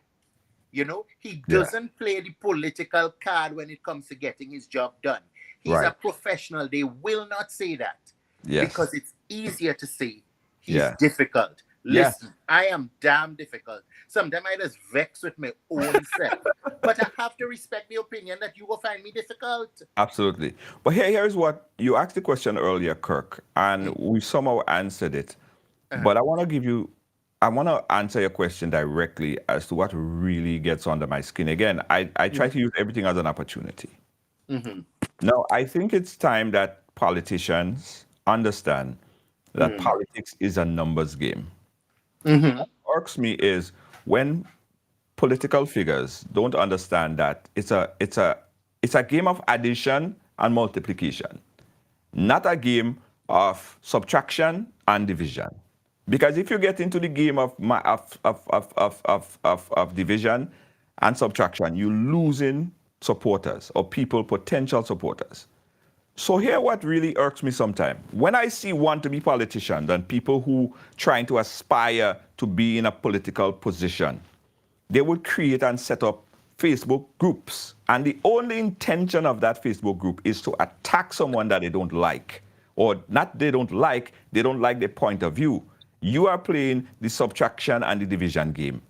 [SPEAKER 2] He doesn't play the political card when it comes to getting his job done. He's a professional. They will not say that.
[SPEAKER 4] Yes.
[SPEAKER 2] Because it's easier to say he's difficult. Listen, I am damn difficult. Sometimes I just vex with my own self. But I have to respect the opinion that you will find me difficult.
[SPEAKER 4] Absolutely. But here's what you asked the question earlier, Kirk, and we somehow answered it. But I want to answer your question directly as to what really gets under my skin. Again, I try to use everything as an opportunity. Now, I think it's time that politicians understand that politics is a numbers game. What irks me is when political figures don't understand that it's a game of addition and multiplication, not a game of subtraction and division. Because if you get into the game of division and subtraction, you're losing supporters or potential supporters. So here what really irks me sometimes. When I see want-to-be politicians and people who trying to aspire to be in a political position, they would create and set up Facebook groups. And the only intention of that Facebook group is to attack someone that they don't like. Or not they don't like their point of view. You are playing the subtraction and the division game.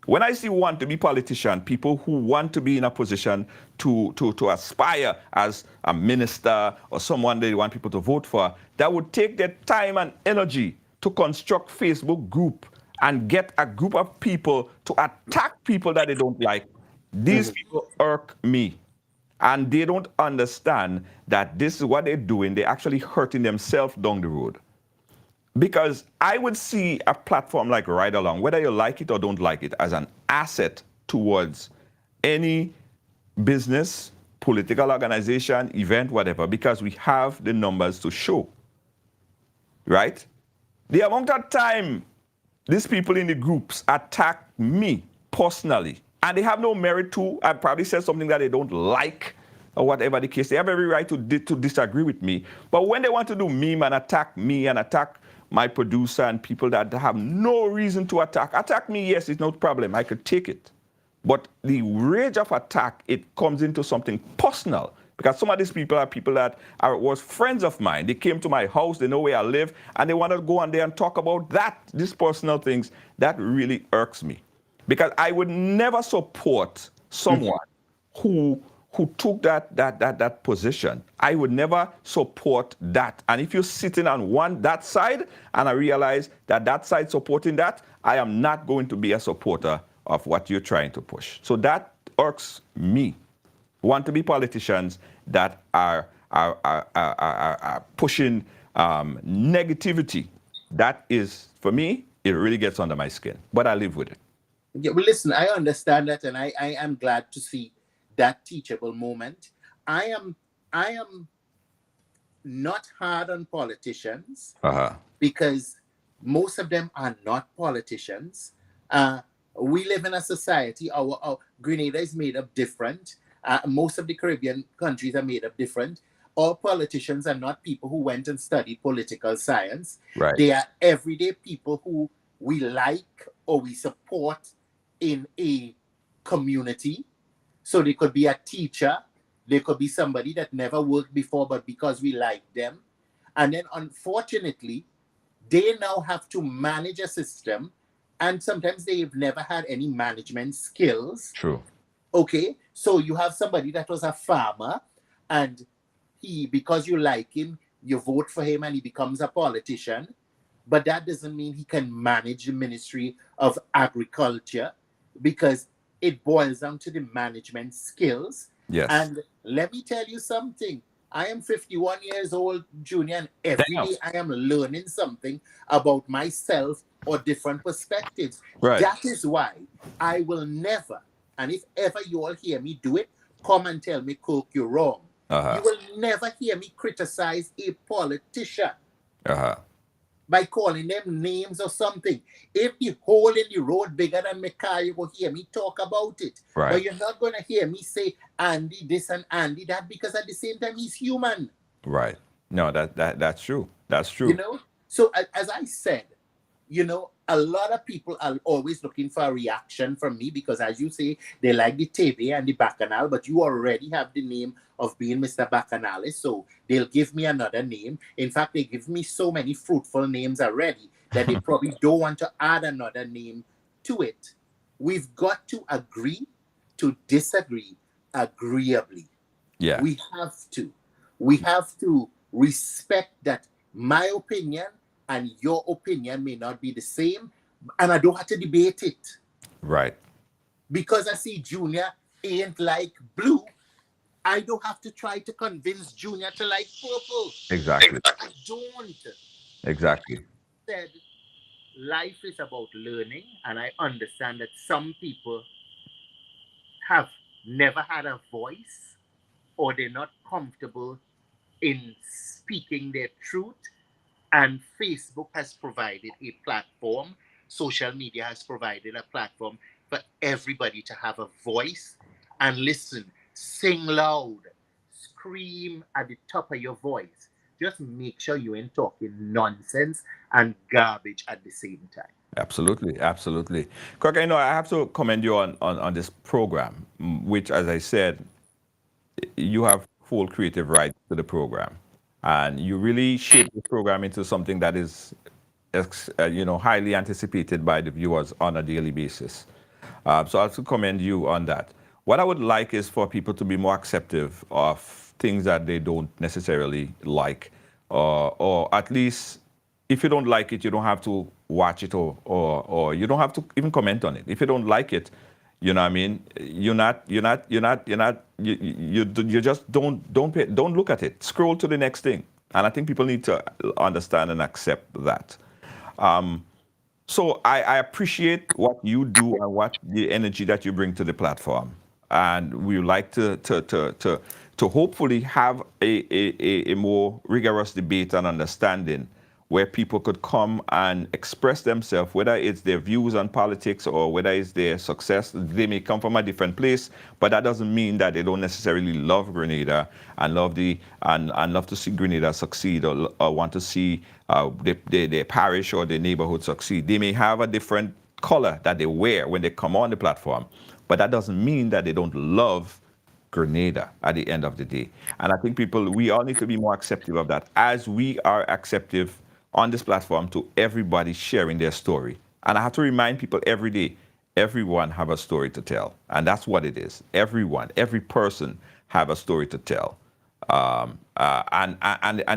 [SPEAKER 4] When I see want-to-be politician, people who want to be in a position to aspire as a minister or someone they want people to vote for, that would take their time and energy to construct Facebook group and get a group of people to attack people that they don't like. These people irk me. And they don't understand that this is what they're doing. They're actually hurting themselves down the road. Because I would see a platform like Ride Along, whether you like it or don't like it, as an asset towards any business, political organization, event, whatever, because we have the numbers to show. Right? The amount of time these people in the groups attack me personally, and they have no merit to, I probably said something that they don't like, or whatever the case, they have every right to disagree with me. But when they want to do meme and attack me and attack my producer and people that have no reason to attack me, yes, it's no problem. I could take it. But the rage of attack, it comes into something personal. Because some of these people are people that was friends of mine. They came to my house, they know where I live, and they want to go on there and talk about these personal things. That really irks me. Because I would never support someone who took that position. I would never support that. And if you're sitting on that side, and I realize that side supporting that, I am not going to be a supporter of what you're trying to push. So that irks me. Want-to-be politicians that are pushing negativity. That is, for me, it really gets under my skin. But I live with it.
[SPEAKER 2] Yeah, well, listen, I understand that, and I am glad to see that teachable moment. I am not hard on politicians because most of them are not politicians. Uh, we live in a society, our Grenada is made up different. Most of the Caribbean countries are made up different. All politicians are not people who went and studied political science.
[SPEAKER 4] Right.
[SPEAKER 2] They are everyday people who we like or we support in a community. So they could be a teacher, they could be somebody that never worked before, but because we like them. And then unfortunately, they now have to manage a system, and sometimes they've never had any management skills.
[SPEAKER 4] True.
[SPEAKER 2] Okay, so you have somebody that was a farmer, and because you like him, you vote for him and he becomes a politician. But that doesn't mean he can manage the Ministry of Agriculture, because it boils down to the management skills.
[SPEAKER 4] Yes.
[SPEAKER 2] And let me tell you something. I am 51 years old, Junior, and every day I am learning something about myself or different perspectives.
[SPEAKER 4] Right.
[SPEAKER 2] That is why I will never, and if ever you all hear me do it, come and tell me, Cook, you're wrong. You will never hear me criticize a politician by calling them names or something. If the hole in the road bigger than my car, you will hear me talk about it.
[SPEAKER 4] Right.
[SPEAKER 2] But you're not going to hear me say Andy this and Andy that, because at the same time, he's human.
[SPEAKER 4] Right. No, that's true. That's true.
[SPEAKER 2] You know? So as I said, you know, a lot of people are always looking for a reaction from me because, as you say, they like the Tebe and the Bacchanal, but you already have the name of being Mr. Bacchanal, so they'll give me another name. In fact, they give me so many fruitful names already that they probably don't want to add another name to it. We've got to agree to disagree agreeably.
[SPEAKER 4] Yeah.
[SPEAKER 2] We have to. We have to respect that my opinion and your opinion may not be the same, and I don't have to debate it.
[SPEAKER 4] Right.
[SPEAKER 2] Because I see Junior ain't like blue, I don't have to try to convince Junior to like purple.
[SPEAKER 4] Exactly.
[SPEAKER 2] I don't.
[SPEAKER 4] Exactly.
[SPEAKER 2] Said life is about learning, and I understand that some people have never had a voice or they're not comfortable in speaking their truth. And Facebook has provided a platform, social media has provided a platform for everybody to have a voice and listen, sing loud, scream at the top of your voice. Just make sure you ain't talking nonsense and garbage at the same time.
[SPEAKER 4] Absolutely, absolutely. Kirk, I have to commend you on this program, which, as I said, you have full creative right to the program. And you really shape the program into something that is, highly anticipated by the viewers on a daily basis. So I have to commend you on that. What I would like is for people to be more acceptive of things that they don't necessarily like, or at least if you don't like it, you don't have to watch it, or you don't have to even comment on it. If you don't like it, you know what I mean? You just don't look at it. Scroll to the next thing. And I think people need to understand and accept that. So I appreciate what you do and what the energy that you bring to the platform. And we would like to hopefully have a more rigorous debate and understanding where people could come and express themselves, whether it's their views on politics or whether it's their success. They may come from a different place, but that doesn't mean that they don't necessarily love Grenada and love to see Grenada succeed, or want to see their parish or their neighborhood succeed. They may have a different color that they wear when they come on the platform, but that doesn't mean that they don't love Grenada at the end of the day. And I think we all need to be more accepting of that, as we are accepting on this platform to everybody sharing their story. And I have to remind people every day, everyone have a story to tell. And that's what it is. Everyone, every person have a story to tell. And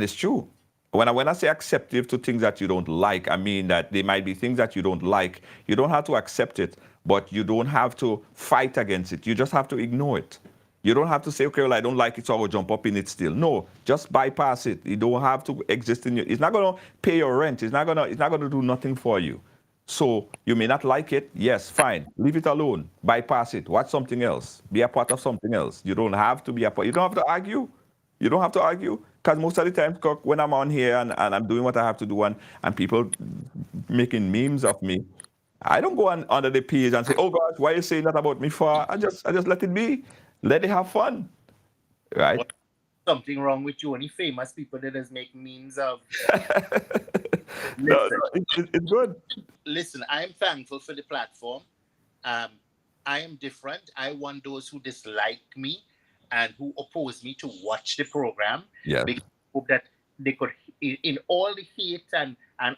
[SPEAKER 4] it's true. When I say acceptive to things that you don't like, I mean that there might be things that you don't like. You don't have to accept it, but you don't have to fight against it. You just have to ignore it. You don't have to say, okay, well, I don't like it, so I will jump up in it still. No, just bypass it. You don't have to exist in you. It's not going to pay your rent. It's not going to do nothing for you. So you may not like it. Yes, fine. Leave it alone. Bypass it. Watch something else. Be a part of something else. You don't have to be a part. You don't have to argue. You don't have to argue. Because most of the time, when I'm on here and I'm doing what I have to do, and people making memes of me, I don't go on under the page and say, "Oh gosh, why are you saying that about me for?" I just let it be. Let it have fun, right?
[SPEAKER 2] What something wrong with you? Only famous people that is making memes of.
[SPEAKER 4] No,
[SPEAKER 2] Listen,
[SPEAKER 4] it's good.
[SPEAKER 2] listen. I'm thankful for the platform. Um, I am different. I want those who dislike me and who oppose me to watch the program
[SPEAKER 4] Yeah.
[SPEAKER 2] because I hope that they could, in all the hate and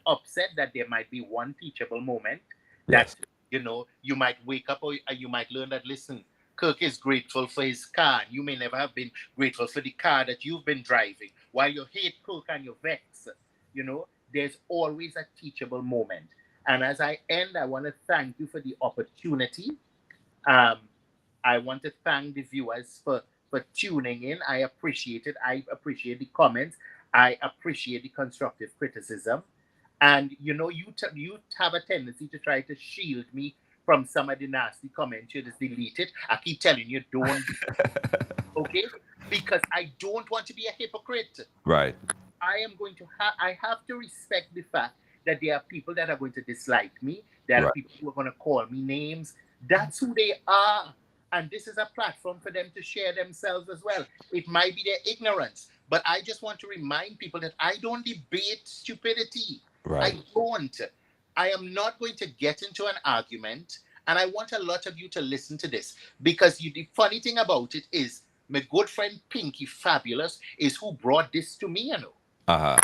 [SPEAKER 2] upset, that there might be one teachable moment that,
[SPEAKER 4] Yes.
[SPEAKER 2] you might wake up or you might learn that, listen, Kirk is grateful for his car. You may never have been grateful for the car that you've been driving. While you hate Kirk and you vex, there's always a teachable moment. And as I end, I want to thank you for the opportunity. Um, I want to thank the viewers for tuning in. I appreciate it. I appreciate the comments. I appreciate the constructive criticism. And you have a tendency to try to shield me from some of the nasty comments. You just delete it. I keep telling you, don't. Okay, because I don't want to be a hypocrite.
[SPEAKER 4] Right.
[SPEAKER 2] I have to respect the fact that there are people that are going to dislike me. There are
[SPEAKER 4] Right.
[SPEAKER 2] people who are going to call me names. That's who they are. And this is a platform for them to share themselves as well. It might be their ignorance, but I just want to remind people that I don't debate stupidity.
[SPEAKER 4] Right.
[SPEAKER 2] I don't. I am not going to get into an argument. And I want a lot of you to listen to this because the funny thing about it is my good friend Pinky Fabulous is who brought this to me,
[SPEAKER 4] Uh-huh.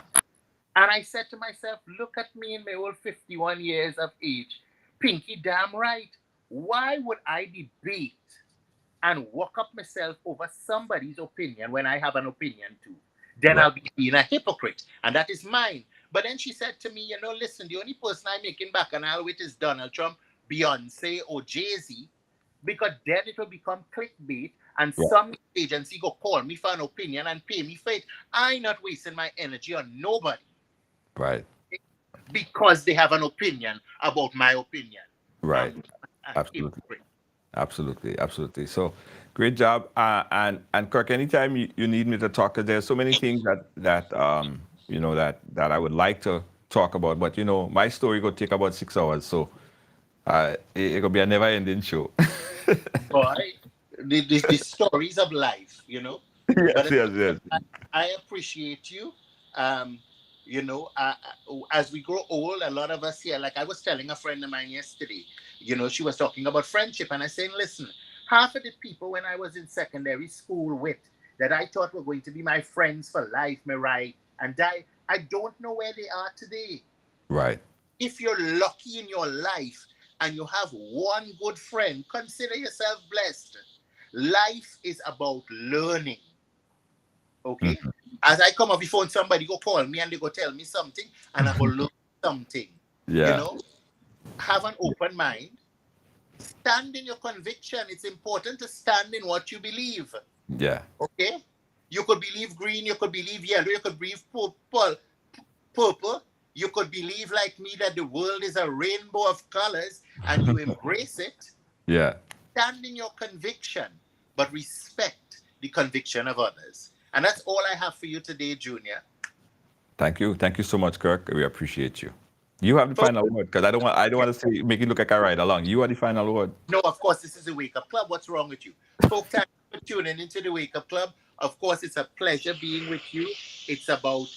[SPEAKER 2] And I said to myself, look at me in my old 51 years of age. Pinky, damn right. Why would I debate and walk up myself over somebody's opinion when I have an opinion too? Then
[SPEAKER 4] Right.
[SPEAKER 2] I'll be being a hypocrite. And that is mine. But then she said to me, listen, the only person I'm making back an aisle with is Donald Trump, Beyonce, or Jay-Z, because then it will become clickbait and
[SPEAKER 4] Yeah.
[SPEAKER 2] some agency go call me for an opinion and pay me for it. I'm not wasting my energy on nobody
[SPEAKER 4] Right.
[SPEAKER 2] because they have an opinion about my opinion.
[SPEAKER 4] Right.
[SPEAKER 2] I'm
[SPEAKER 4] Absolutely.
[SPEAKER 2] hypocrite.
[SPEAKER 4] Absolutely. So, great job. And Kirk, anytime you need me to talk, 'cause there's so many things that I would like to talk about, but my story could take about 6 hours, so it could be a never-ending show.
[SPEAKER 2] Boy, the stories of life, But
[SPEAKER 4] Yes.
[SPEAKER 2] I appreciate you. Um, as we grow old, a lot of us here, like I was telling a friend of mine yesterday, she was talking about friendship, and I saying, listen, half of the people when I was in secondary school with that I thought were going to be my friends for life, may ride and die, I don't know where they are today.
[SPEAKER 4] Right.
[SPEAKER 2] If you're lucky in your life and you have one good friend, consider yourself blessed. Life is about learning. Okay?
[SPEAKER 4] Mhm.
[SPEAKER 2] As I come off the phone, somebody go call me and they go tell me something and I go learn something.
[SPEAKER 4] Yeah.
[SPEAKER 2] Have an open mind. Stand in your conviction. It's important to stand in what you believe.
[SPEAKER 4] Yeah.
[SPEAKER 2] Okay? You could believe green, you could believe yellow, you could believe purple. You could believe like me that the world is a rainbow of colors and you embrace it.
[SPEAKER 4] Yeah.
[SPEAKER 2] Stand in your conviction, but respect the conviction of others. And that's all I have for you today, Junior.
[SPEAKER 4] Thank you so much, Kirk. We appreciate you. You have the final word, because I don't want to say make it look like I ride along. You are the final word.
[SPEAKER 2] No, of course, this is the Wake Up Club. What's wrong with you? Folks, thank you for tuning into the Wake Up Club. Of course, it's a pleasure being with you. It's about,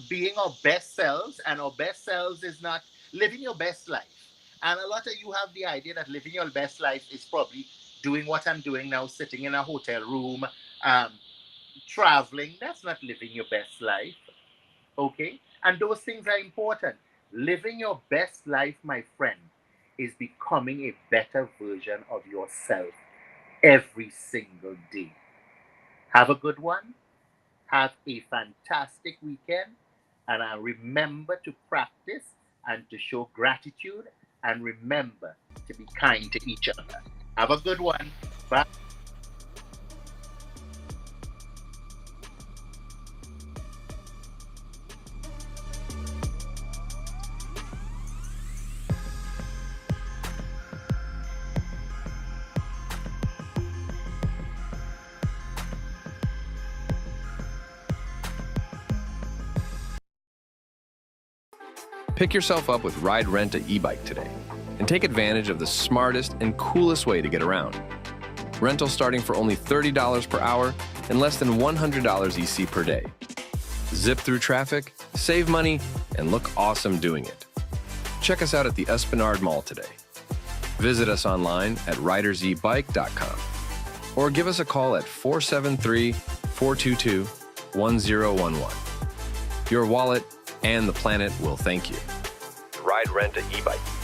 [SPEAKER 2] being our best selves, and our best selves is not living your best life. And a lot of you have the idea that living your best life is probably doing what I'm doing now, sitting in a hotel room, traveling. That's not living your best life. Okay? And those things are important. Living your best life, my friend, is becoming a better version of yourself every single day. Have a good one. Have a fantastic weekend. And remember to practice and to show gratitude. And remember to be kind to each other. Have a good one. Bye.
[SPEAKER 1] Pick yourself up with Ride Rent a Ebike today and take advantage of the smartest and coolest way to get around. Rental starting for only $30 per hour and less than $100 EC per day. Zip through traffic, save money, and look awesome doing it. Check us out at the Esplanade Mall today. Visit us online at ridersebike.com or give us a call at 473-422-1011. Your wallet and the planet will thank you. Ride Rent a Ebike.